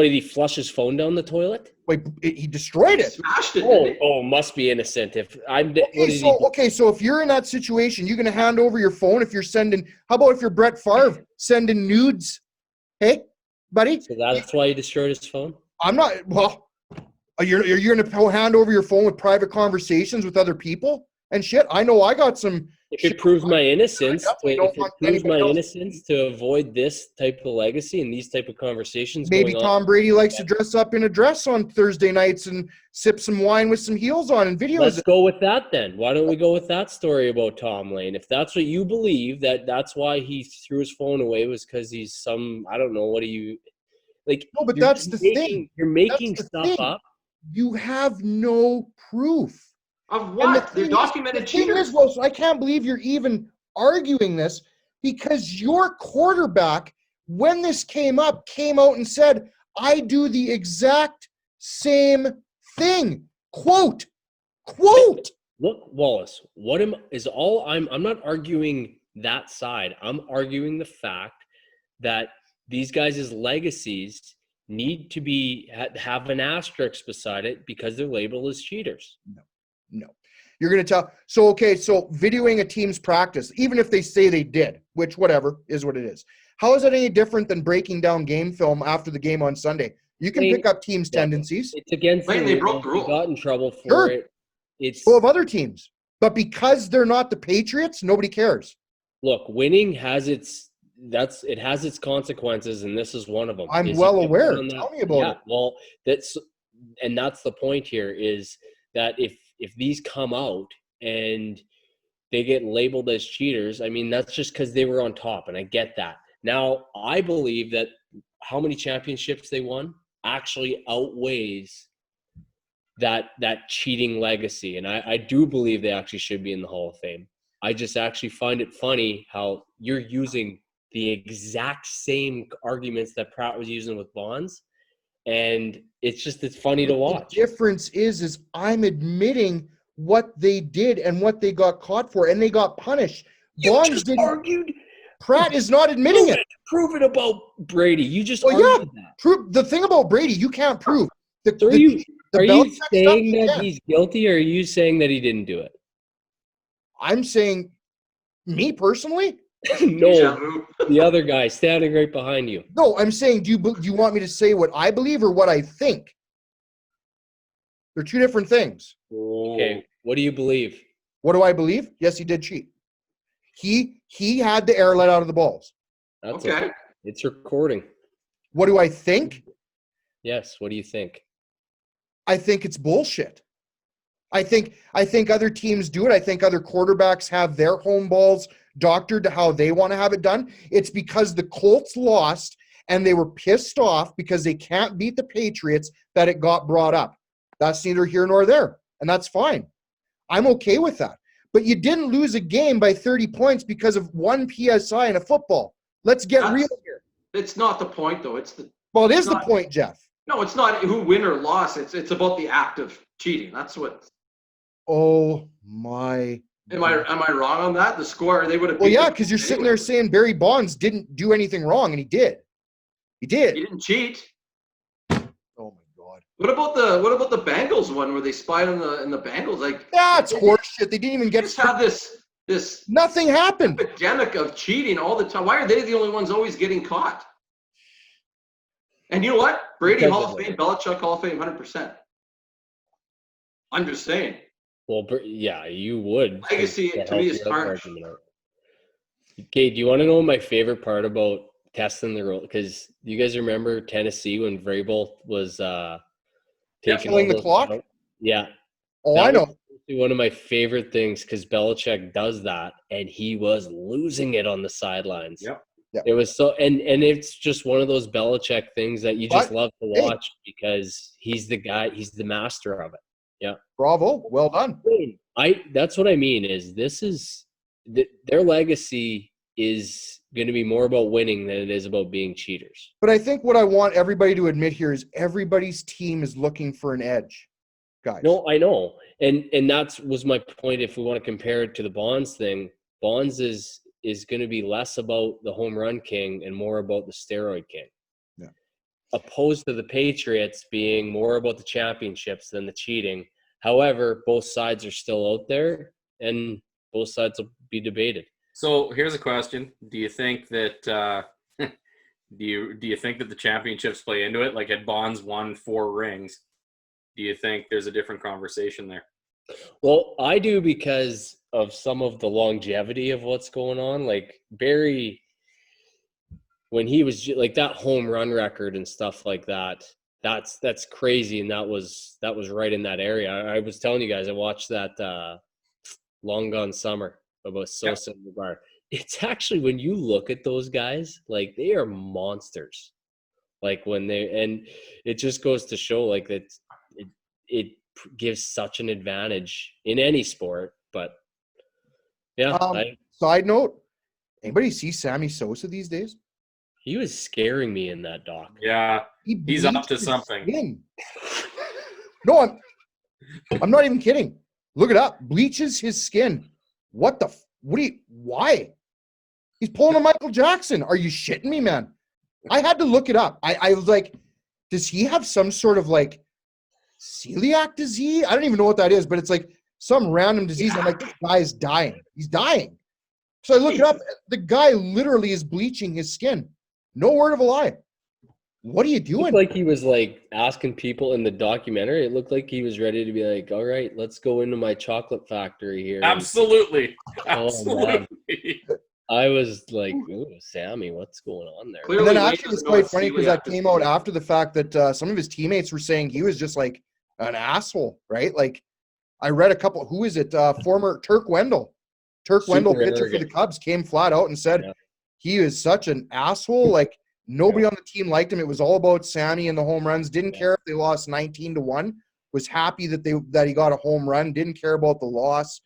did he flush his phone down the toilet? Wait, he destroyed He it. smashed it. didn't he? Must be innocent. If I'm what Okay, did he do? so if you're in that situation, you're gonna hand over your phone if you're sending. How about if you're Brett Favre sending nudes? Hey, buddy, So that's why he destroyed his phone. I'm not. Well, you're gonna hand over your phone with private conversations with other people and shit. I know I got some. If it proves my innocence, definitely don't if it want proves my anybody else- innocence to avoid this type of legacy and these type of conversations Maybe going Tom on, Brady likes to dress up in a dress on Thursday nights and sip some wine with some heels on and videos. let's go with that then. Why don't we go with that story about Tom Lane? If that's what you believe, that's why he threw his phone away was because he's some, I don't know, what do you like? No, but you're that's the making- thing. You're making That's the stuff thing. up. You have no proof. Of And what? They're thing documented is, the thing cheaters. is, Wilson, I can't believe you're even arguing this because your quarterback, when this came up, came out and said, I do the exact same thing. Quote. Look, Wallace, I'm not arguing that side. I'm arguing the fact that these guys' legacies need to have an asterisk beside it because they're labeled as cheaters. No. You're going to tell. So videoing a team's practice, even if they say they did, which whatever is what it is. How is that any different than breaking down game film after the game on Sunday? You can pick up teams' tendencies. It's against Wait, the they rule. broke the He rule. got in trouble for Sure. it. It's So have other teams. But because they're not the Patriots, nobody cares. look, winning has its consequences, and this is one of them. I'm Is well he aware. on that- Tell me about it. Well, that's the point here is that if these come out and they get labeled as cheaters, I mean that's just because they were on top, and I get that. Now I believe that how many championships they won actually outweighs that cheating legacy, and I do believe they actually should be in the Hall of Fame. I just actually find it funny how you're using the exact same arguments that Pratt was using with Bonds, and it's funny to watch. The difference is I'm admitting what they did and what they got caught for, and they got punished. Bonds didn't. argued. Pratt is not admitting it. Prove it about Brady. You just Well, yeah. argued that. Prove the thing about Brady. You can't prove. So are you Belichick saying stuff, that yeah. he's guilty, or are you saying that he didn't do it? I'm saying Me personally? No, Deja vu. the other guy standing right behind you. No, I'm saying, do you want me to say what I believe or what I think? They're two different things. Okay, what do you believe? What do I believe? Yes, he did cheat. He had the air let out of the balls. That's Okay. It's recording. What do I think? Yes. What do you think? I think it's bullshit. I think other teams do it. I think other quarterbacks have their home balls doctored to how they want to have it done. It's because the Colts lost and they were pissed off because they can't beat the Patriots that it got brought up. That's neither here nor there, and that's fine. I'm okay with that. But you didn't lose a game by 30 points because of one PSI in a football. Let's get real here. It's not the point, though. Well, it is the point, Jeff. No, it's not who win or loss. It's about the act of cheating. That's what. Oh my. Am I wrong on that? The score, they would have. Well, yeah, because you're sitting there saying Barry Bonds didn't do anything wrong, and he did. He did. He didn't cheat. Oh my God. What about the Bengals one where they spied on the Bengals? Like, That's horseshit. They didn't even they get. just have this Nothing happened. epidemic of cheating all the time. Why are they the only ones always getting caught? And you know what? Brady Because Hall of of Fame, Belichick Hall of Fame, 100%. I'm just saying. Well, yeah, you would. Legacy to me is tarnished. Okay, do you want to know what my favorite part about testing the rule? Because you guys remember Tennessee when Vrabel was taking Killing all the those clock? out? Yeah. Oh, That I know. was one of my favorite things because Belichick does that, and he was losing it on the sidelines. Yep. Yep. It was so, and it's just one of those Belichick things that you just But, love to hey. watch because he's the guy, he's the master of it. Yeah. Bravo. Well done. That's what I mean is their legacy is going to be more about winning than it is about being cheaters. But I think what I want everybody to admit here is everybody's team is looking for an edge, guys. No, I know. And that was my point. If we want to compare it to the Bonds thing, Bonds is going to be less about the home run king and more about the steroid king. Yeah. Opposed to the Patriots being more about the championships than the cheating. However, both sides are still out there and both sides will be debated. So here's a question: do you think that do you think that the championships play into it? Like, had Bonds won 4 rings, do you think there's a different conversation there? Well, I do because of some of the longevity of what's going on. Like Barry, when he was like that home run record and stuff like that, that's crazy, and that was right in that area. I was telling you guys, I watched that Long Gone Summer about Sosa and McGuire. It's actually, when you look at those guys, like they are monsters. Like and it just goes to show like that it gives such an advantage in any sport. But yeah, Side note, anybody see Sammy Sosa these days? he was scaring me in that doc. Yeah, he's up to bleaches something. skin. No, I'm not even kidding. Look it up. Bleaches his skin. Why? He's pulling a Michael Jackson. Are you shitting me, man? I had to look it up. I was like, does he have some sort of like celiac disease? I don't even know what that is, but it's like some random disease. I'm like, this guy's dying. He's dying. So I look it up. The guy literally is bleaching his skin. No word of a lie. What are you It doing? looked like he was like asking people in the documentary. It looked like he was ready to be like, all right, let's go into my chocolate factory here. Absolutely. Oh, Absolutely. I was like, ooh, Sammy, what's going on there? Clearly, And then Wade actually, it's doesn't know quite what funny because that celiac came is. out after the fact that some of his teammates were saying he was just like an asshole, right? Like, I read a couple. Who is it? Former Turk Wendell. Turk Super Wendell, pitcher for arrogant. the Cubs, came flat out and said he is such an asshole. Like, nobody on the team liked him. It was all about Sammy and the home runs. Didn't care if they lost 19-1. Was happy that he got a home run. Didn't care about the loss.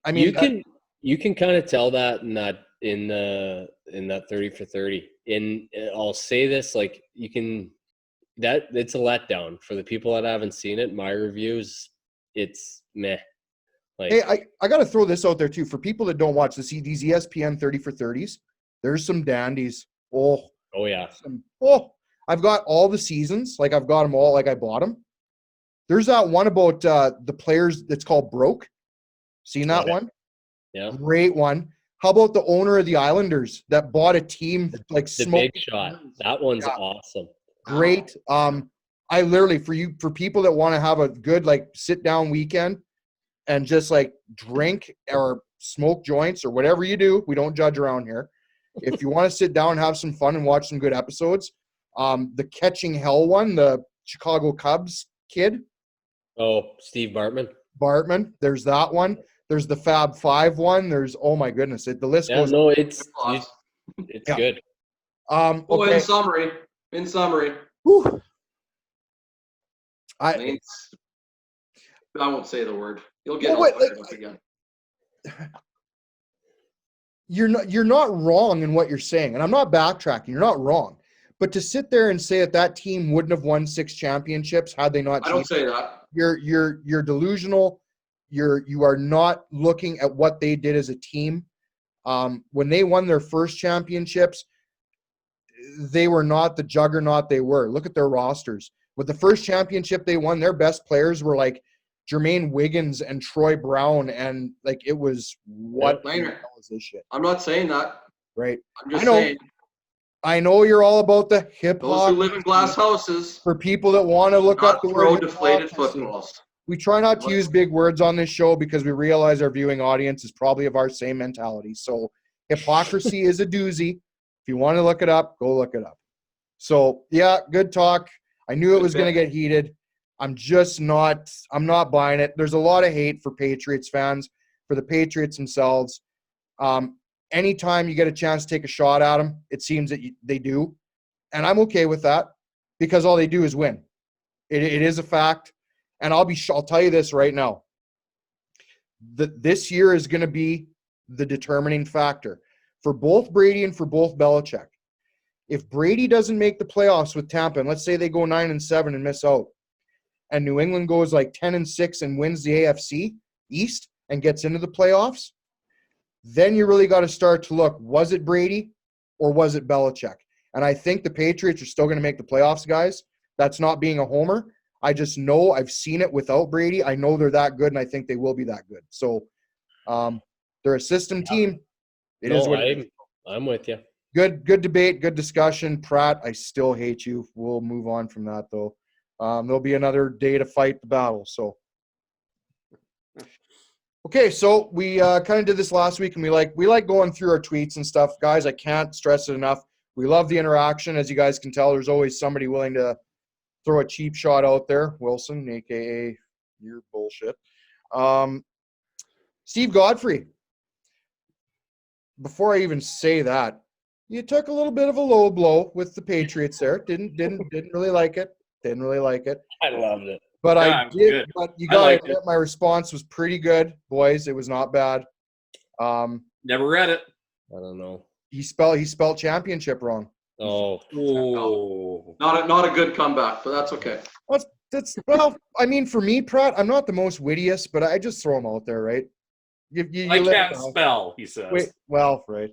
I mean, you can kind of tell that in that 30 for 30. And I'll say this, like it's a letdown for the people that haven't seen it. My reviews, it's meh. Like, hey, I got to throw this out there too for people that don't watch these ESPN 30 for 30s. There's some dandies. Oh yeah. I've got all the seasons. Like, I've got them all. Like, I bought them. There's that one about the players that's called Broke. Seen that one? Yeah. Great one. How about the owner of the Islanders that bought a team like The Smoke? big shot. That one's Yeah. awesome. Great. I literally for people that want to have a good like sit down weekend and just like drink or smoke joints or whatever you do. We don't judge around here. If you want to sit down and have some fun and watch some good episodes, the Catching Hell one, the Chicago Cubs kid, Oh, Steve Bartman. There's that one. There's the Fab Five one. There's the list Yeah, goes. no, it's Applause. Yeah. good. Oh, Okay. in summary, Whew. I won't say the word. You'll get Well, all wait, fired like- up again. You're not wrong in what you're saying, and I'm not backtracking. You're not wrong, but to sit there and say that team wouldn't have won 6 championships had they not I don't changed, say that. you're delusional. You are not looking at what they did as a team. When they won their first championships, they were not the juggernaut they were. Look at their rosters. With the first championship they won, their best players were like Jermaine Wiggins and Troy Brown, and like it was what the Later. hell is this shit, I'm not saying that. right? I'm just I know. saying I know you're all about the hip those hop. who live in glass houses For people that want to look not up the throw word deflated hypocrisy. footballs. We try not to use big words on this show because we realize our viewing audience is probably of our same mentality. So hypocrisy is a doozy. If you want to look it up, go look it up. So yeah, good talk. I knew it was going to get heated. I'm not buying it. There's a lot of hate for Patriots fans, for the Patriots themselves. Anytime you get a chance to take a shot at them, it seems that they do. And I'm okay with that because all they do is win. It is a fact. And I'll tell you this right now. This year is going to be the determining factor for both Brady and for both Belichick. If Brady doesn't make the playoffs with Tampa, and let's say they go 9-7 and miss out, and New England goes like 10-6 and wins the AFC East and gets into the playoffs, then you really got to start to look, was it Brady or was it Belichick? And I think the Patriots are still going to make the playoffs, guys. That's not being a homer. I just know I've seen it without Brady. I know they're that good, and I think they will be that good. So they're a system team. It is what it is. I'm with you. Good debate, good discussion. Pratt, I still hate you. We'll move on from that, though. There'll be another day to fight the battle. So, okay, so we kind of did this last week, and we like going through our tweets and stuff. Guys, I can't stress it enough. We love the interaction. As you guys can tell, there's always somebody willing to throw a cheap shot out there. Wilson, a.k.a. your bullshit. Steve Godfrey. Before I even say that, you took a little bit of a low blow with the Patriots there. Didn't really like it. Didn't really like it. I loved it. But Yeah, I it was did. good. But you I got to liked admit, my response was pretty good, boys. It was not bad. Never read it. I don't know. He spelled championship wrong. Oh, Oh. Not a good comeback, but that's okay. That's well. I mean, for me, Pratt, I'm not the most wittiest, but I just throw them out there, right? You I live can't it down. spell, he says. Wait, well, right.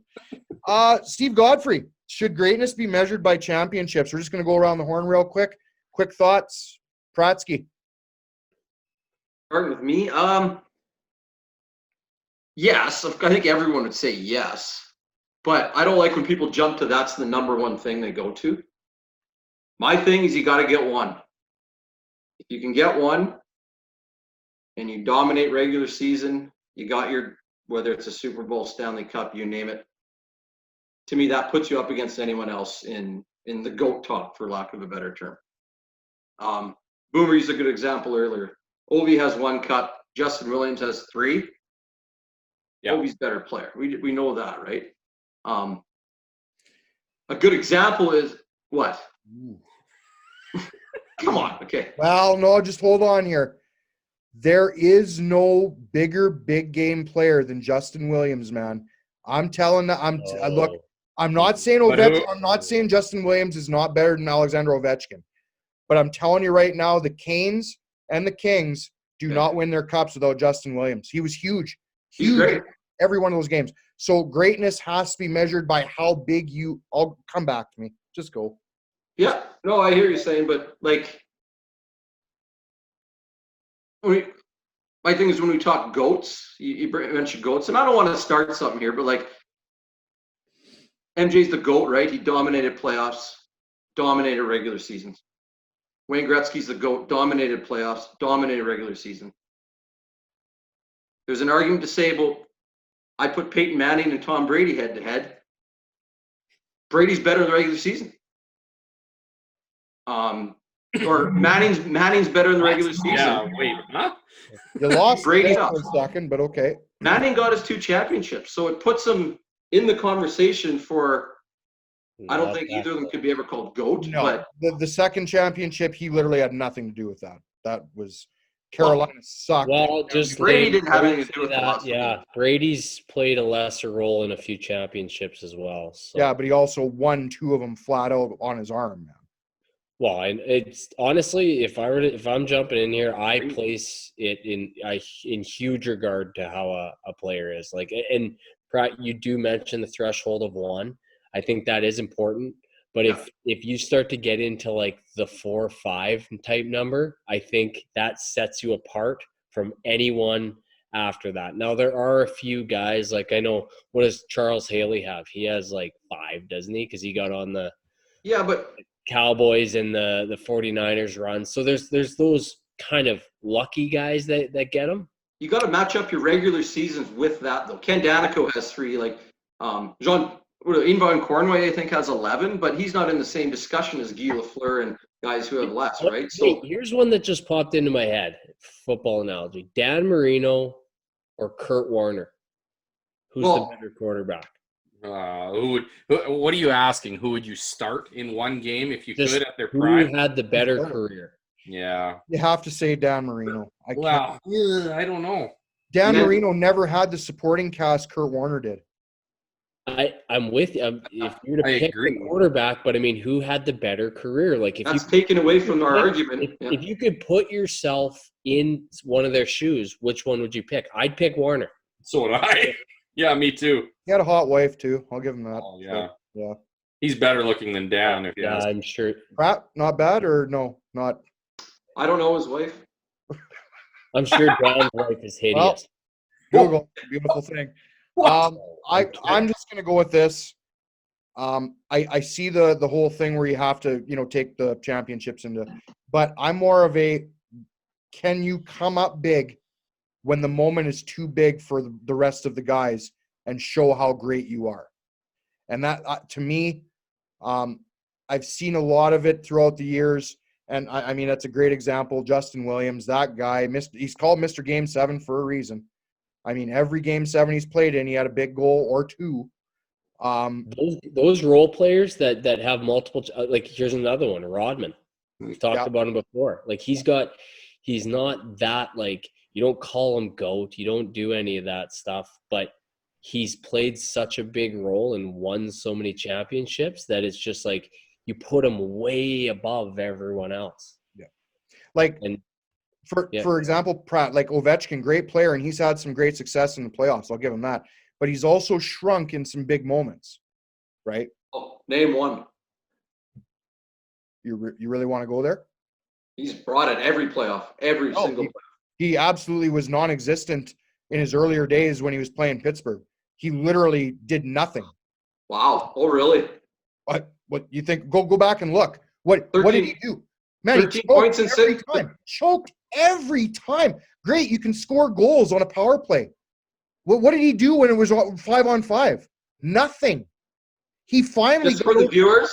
Steve Godfrey, should greatness be measured by championships? We're just going to go around the horn real quick. Quick thoughts, Pratsky. Starting with me, yes, I think everyone would say yes, but I don't like when people jump to that's the number one thing they go to. My thing is you got to get one. If you can get one and you dominate regular season, you got your, whether it's a Super Bowl, Stanley Cup, you name it. To me, that puts you up against anyone else in the GOAT talk, for lack of a better term. Boomer used a good example earlier. Ovi has 1 cup. Justin Williams has 3. Yeah. Ovi's better player. We know that, right? A good example is what? Come on, okay. Well, no, just hold on here. There is no bigger big game player than Justin Williams, man. I'm telling that. Look. I'm not saying Ovechkin. I'm not saying Justin Williams is not better than Alexander Ovechkin, but I'm telling you right now, the Canes and the Kings do not win their cups without Justin Williams. He was huge, He's great. every one of those games. So greatness has to be measured by how big you. I'll come back to me. Just go. Yeah, no, I hear you saying, but like, my thing is when we talk GOATs, you mentioned GOATs, and I don't want to start something here, but like MJ's the GOAT, right? He dominated playoffs, dominated regular seasons. Wayne Gretzky's the GOAT, dominated playoffs, dominated regular season. There's an argument to say about, I put Peyton Manning and Tom Brady head to head. Brady's better in the regular season. Or Manning's better in the regular season. Yeah, wait, huh? You lost Brady there for a second, but okay. Manning got his 2 championships, so it puts him in the conversation for. I don't think either of them could be ever called GOAT, No, but the second championship, he literally had nothing to do with that. That was Carolina sucked. Well, just Brady didn't have anything to do with the that. loss. Yeah, Brady's played a lesser role in a few championships as well. So. Yeah, but he also won 2 of them flat out on his arm, man. Well, and it's honestly, if I'm jumping in here, I place it in huge regard to how a player is. Like, and Pratt, you do mention the threshold of 1. I think that is important. But if you start to get into like the 4 or 5 type number, I think that sets you apart from anyone after that. Now there are a few guys, like I know, what does Charles Haley have? He has like 5, doesn't he? Because he got on the but Cowboys and the 49ers run. So there's those kind of lucky guys that get them. you got to match up your regular seasons with that though. Ken Danico has 3. Like Yvan Cornway, I think, has 11, but he's not in the same discussion as Guy Lafleur and guys who have less, right? So here's one that just popped into my head. Football analogy: Dan Marino or Kurt Warner. Who's the better quarterback? What are you asking? Who would you start in one game if you Just could at their prime? Who had the better career? Yeah. You have to say Dan Marino. I don't know. Dan Marino never had the supporting cast Kurt Warner did. I'm with you. If you were to pick the quarterback, but I mean, who had the better career? Like, if that's taken away from our argument. If you could put yourself in one of their shoes, which one would you pick? I'd pick Warner. So would I. Yeah, me too. He had a hot wife too. I'll give him that. Oh, yeah. Yeah. He's better looking than Dan. If you ask. I'm sure. Pratt, not bad or no? Not. I don't know his wife. I'm sure Dan's wife is hideous. Google, beautiful thing. I'm just gonna go with this. I see the whole thing where you have to, take the championships into, but I'm more of a, can you come up big when the moment is too big for the rest of the guys and show how great you are? And that, to me, I've seen a lot of it throughout the years. And I mean, that's a great example. Justin Williams, that guy, he's called Mr. Game 7 for a reason. I mean, every Game 7 he's played in, he had a big goal or 2. Those role players that have multiple, like here's another one, Rodman. We've talked about him before. Like he's not that, like, you don't call him GOAT, you don't do any of that stuff, but he's played such a big role and won so many championships that it's just like you put him way above everyone else. Yeah. For example, Pratt, like Ovechkin, great player, and he's had some great success in the playoffs. I'll give him that. But he's also shrunk in some big moments, right? Oh, name one. You really want to go there? He's brought it every playoff, every single playoff. He absolutely was non-existent in his earlier days when he was playing Pittsburgh. He literally did nothing. Wow. Oh, really? What you think? Go back and look. What did he do? Man, 13 points in every time. Choked every time. Great, you can score goals on a power play. What did he do when it was 5-on-5? Nothing. He finally. Just for the viewers,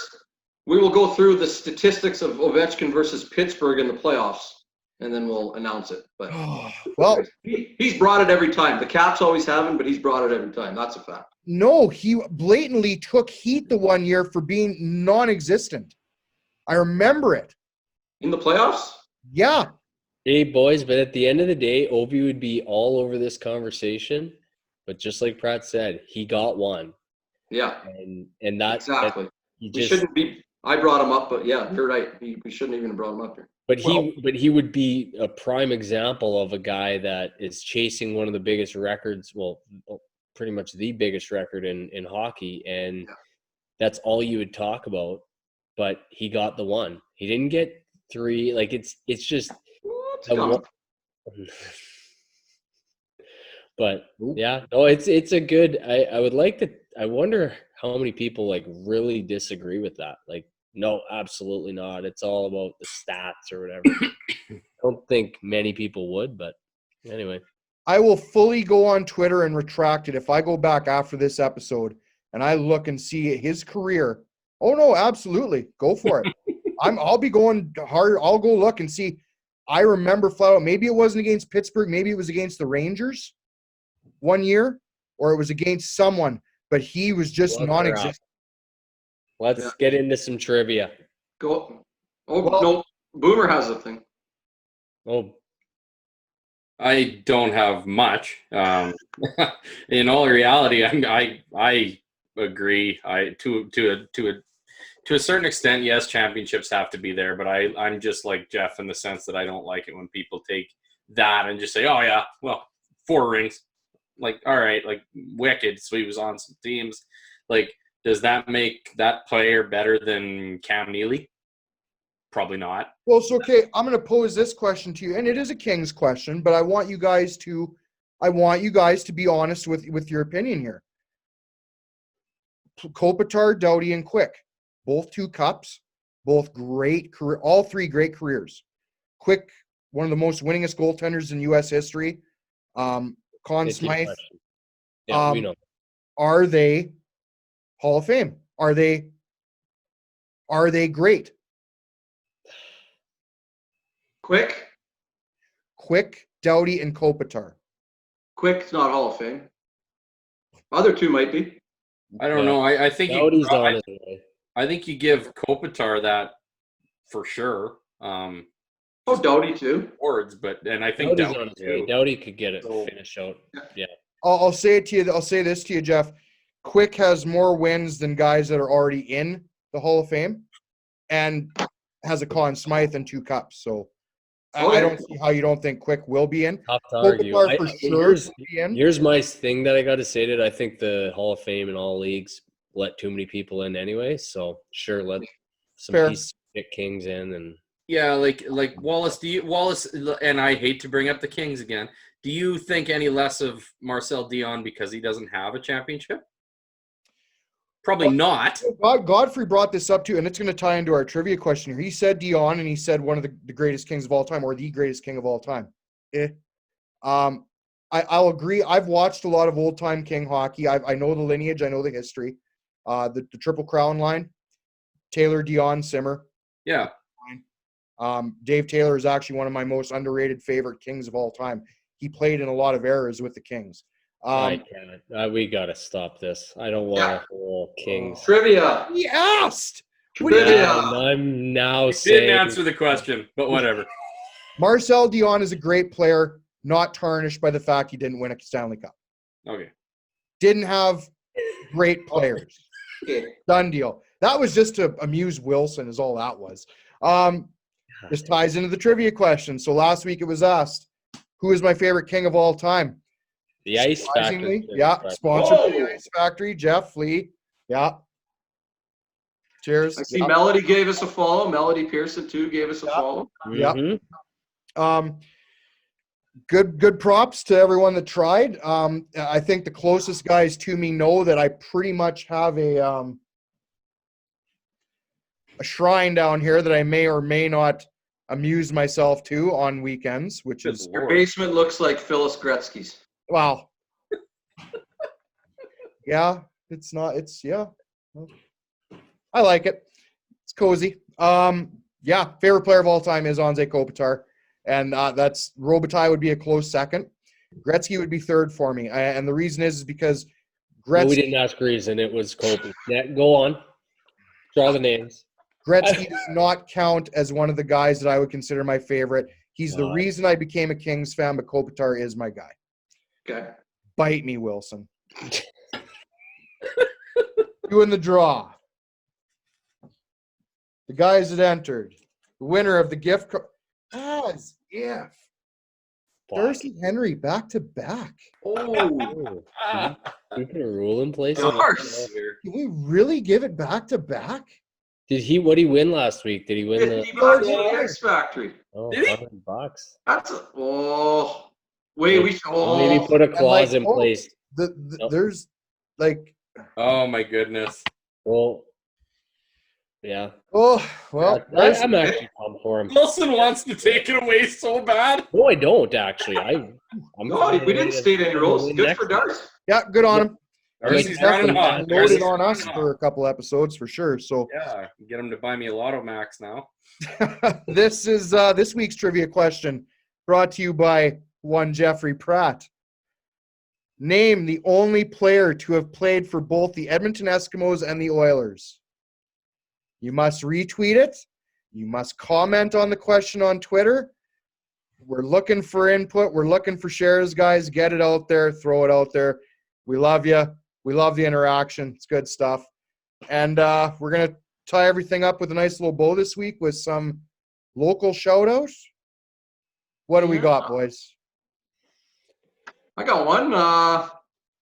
we will go through the statistics of Ovechkin versus Pittsburgh in the playoffs, and then we'll announce it. But well, he's brought it every time. The Caps always haven't, but he's brought it every time. That's a fact. No, he blatantly took heat the one year for being non-existent. I remember it. In the playoffs? Yeah. Hey, boys, but at the end of the day, Ovi would be all over this conversation. But just like Pratt said, he got one. Yeah. And that exactly. That we shouldn't be. I brought him up, but yeah, you're right. We shouldn't even have brought him up here. But he would be a prime example of a guy that is chasing one of the biggest records. Well, pretty much the biggest record in hockey, and that's all you would talk about. But he got the one. He didn't get 3. Like it's just. But Nope. yeah, no, it's a good. I would like to. I wonder how many people like really disagree with that. Like, no, absolutely not. It's all about the stats or whatever. I don't think many people would, but anyway. I will fully go on Twitter and retract it if I go back after this episode and I look and see his career. Oh no, absolutely, go for it. I'll be going hard. I'll go look and see. I remember flat out. Maybe it wasn't against Pittsburgh. Maybe it was against the Rangers one year, or it was against someone. But he was just Look her up. non-existent. Let's get into some trivia. Go. Oh, Well- no. Boomer has a thing. Oh, I don't have much. In all reality, I agree. To a certain extent, yes, championships have to be there, but I'm just like Jeff in the sense that I don't like it when people take that and just say, oh yeah, well, 4 rings. Like, all right, like wicked. So he was on some teams. Like, does that make that player better than Cam Neely? Probably not. Well, so okay, I'm going to pose this question to you, and it is a Kings question, but I want you guys to be honest with your opinion here. Kopitar, Doughty, and Quick, both 2 cups, both great career, all 3 great careers. Quick, one of the most winningest goaltenders in U.S. history. Conn it's a good Smythe, question. Yeah, we um, know. are they Hall of Fame? Are they great? Quick, Doughty, and Kopitar. Quick's not Hall of Fame. Other 2 might be. I don't know. I think Doughty's on his way. I think you give Kopitar that for sure. Oh, Doughty too. Words, and I think Doughty's Doughty on his way. too. Doughty could get it So- finished out. Yeah. I'll say it to you. I'll say this to you, Jeff. Quick has more wins than guys that are already in the Hall of Fame, and has a Conn Smythe and 2 cups. So I don't see how you don't think Quick will be in. Tough to argue. Kopitar for sure will be in. Here's my thing that I got to say to it. I think the Hall of Fame in all leagues let too many people in anyway. So sure, let some Fair. piece pick Kings in and Yeah, like Wallace. Wallace? And I hate to bring up the Kings again. Do you think any less of Marcel Dion because he doesn't have a championship? Probably not. Godfrey brought this up too, and it's going to tie into our trivia question here. He said Dion, and he said one of the greatest kings of all time, or the greatest king of all time. I'll agree. I've watched a lot of old time King hockey. I know the lineage. I know the history. The Triple Crown line: Taylor, Dion, Simmer. Yeah. Dave Taylor is actually one of my most underrated favorite kings of all time. He played in a lot of eras with the Kings. I can't. We got to stop this. I don't want a whole Kings. Trivia. He asked. Trivia. And I'm now Didn't saying answer the question, but whatever. Marcel Dion is a great player, not tarnished by the fact he didn't win a Stanley Cup. Okay. Didn't have great players. Okay. Done deal. That was just to amuse Wilson, is all that was. This ties into the trivia question. So last week it was asked, who is my favorite king of all time? the Ice Surprisingly, Factory. yeah, sponsored by Whoa. the Ice Factory. Jeff Lee, yeah. Cheers. I see Yeah. Melody gave us a follow. Melody Pearson too gave us a follow. Yeah. Mhm. Good props to everyone that tried. I think the closest guys to me know that I pretty much have a shrine down here that I may or may not amuse myself to on weekends, which Good is Your Lord. basement looks like Phyllis Gretzky's. wow. Yeah, it's not. It's yeah. I like it. It's cozy. Yeah, favorite player of all time is Anze Kopitar, and that's Robitaille would be a close second. Gretzky would be third for me, and the reason is because Well, we Gretzky didn't ask reason. It was Kobe. Yeah, go on. Draw the names. Gretzky does not count as one of the guys that I would consider my favorite. He's the Wow. reason I became a Kings fan, but Kopitar is my guy. Okay. Bite me, Wilson. Doing the draw. The guys that entered. The winner of the gift card. As if. Darcy Henry back to back. Oh, Oh, we put a rule in place. Of course. Can we really give it back to back? What did he win last week? Did he win $50 the in the Ice Factory. oh, Did he? $100? That's a, oh, Wait, we should. Maybe put a like, clause in oh, place. Yep. There's like, Oh my goodness. Well, yeah. oh well, guys, I'm actually pumped for him. Wilson wants to take it away so bad. No, I don't actually. I'm No, we didn't state any rules. Good for Darce. yeah, good on him. Darcy's He's running definitely hot. loaded Darcy's on us running for a couple episodes for sure. So Yeah, get him to buy me a Lotto Max now. this is this week's trivia question brought to you by one Jeffrey Pratt. Name the only player to have played for both the Edmonton Eskimos and the Oilers. You must retweet it. You must comment on the question on Twitter. We're looking for input. We're looking for shares, guys. Get it out there. Throw it out there. We love you. We love the interaction. It's good stuff. And we're going to tie everything up with a nice little bow this week with some local shout-outs. What do we got, boys? I got one.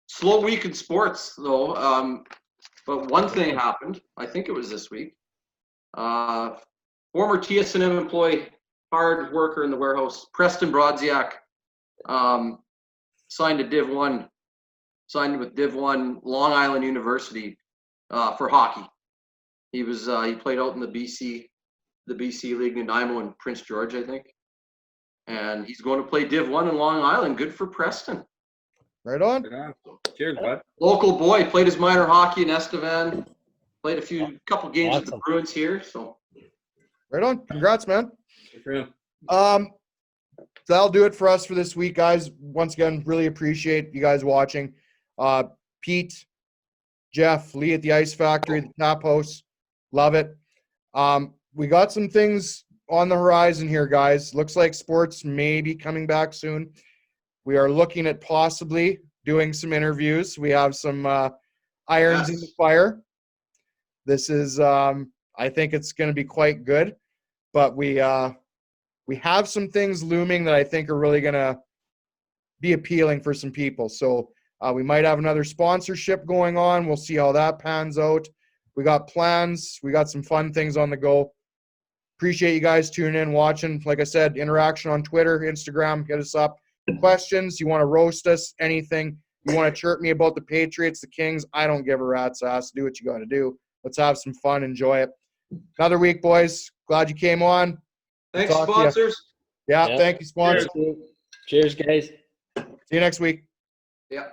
Slow week in sports, though. But one thing happened. I think it was this week. Former TSNM employee, hard worker in the warehouse, Preston Brodziak, signed with Div 1 Long Island University for hockey. He played out in the BC League, Nanaimo and Prince George, I think. And he's going to play Div 1 in Long Island. Good for Preston. Right on. Cheers, bud. Local boy, played his minor hockey in Estevan. Played couple games with the Awesome. Bruins here. So Right on. Congrats, man. Good for him. That'll do it for us for this week, guys. Once again, really appreciate you guys watching. Pete, Jeff, Lee at the Ice Factory, the Tap House, love it. We got some things on the horizon here, guys. Looks like sports may be coming back soon. We are looking at possibly doing some interviews. We have some irons in the fire. This is, I think it's going to be quite good, but we have some things looming that I think are really going to be appealing for some people. So we might have another sponsorship going on. We'll see how that pans out. We got plans. We got some fun things on the go. Appreciate you guys tuning in, watching. Like I said, interaction on Twitter, Instagram, hit us up. Questions, you want to roast us, anything. You want to chirp me about the Patriots, the Kings, I don't give a rat's ass. Do what you got to do. Let's have some fun. Enjoy it. Another week, boys. Glad you came on. thanks, Talk to sponsors. Yeah, Yeah. thank you, sponsor. Cheers, guys. See you next week. Yeah.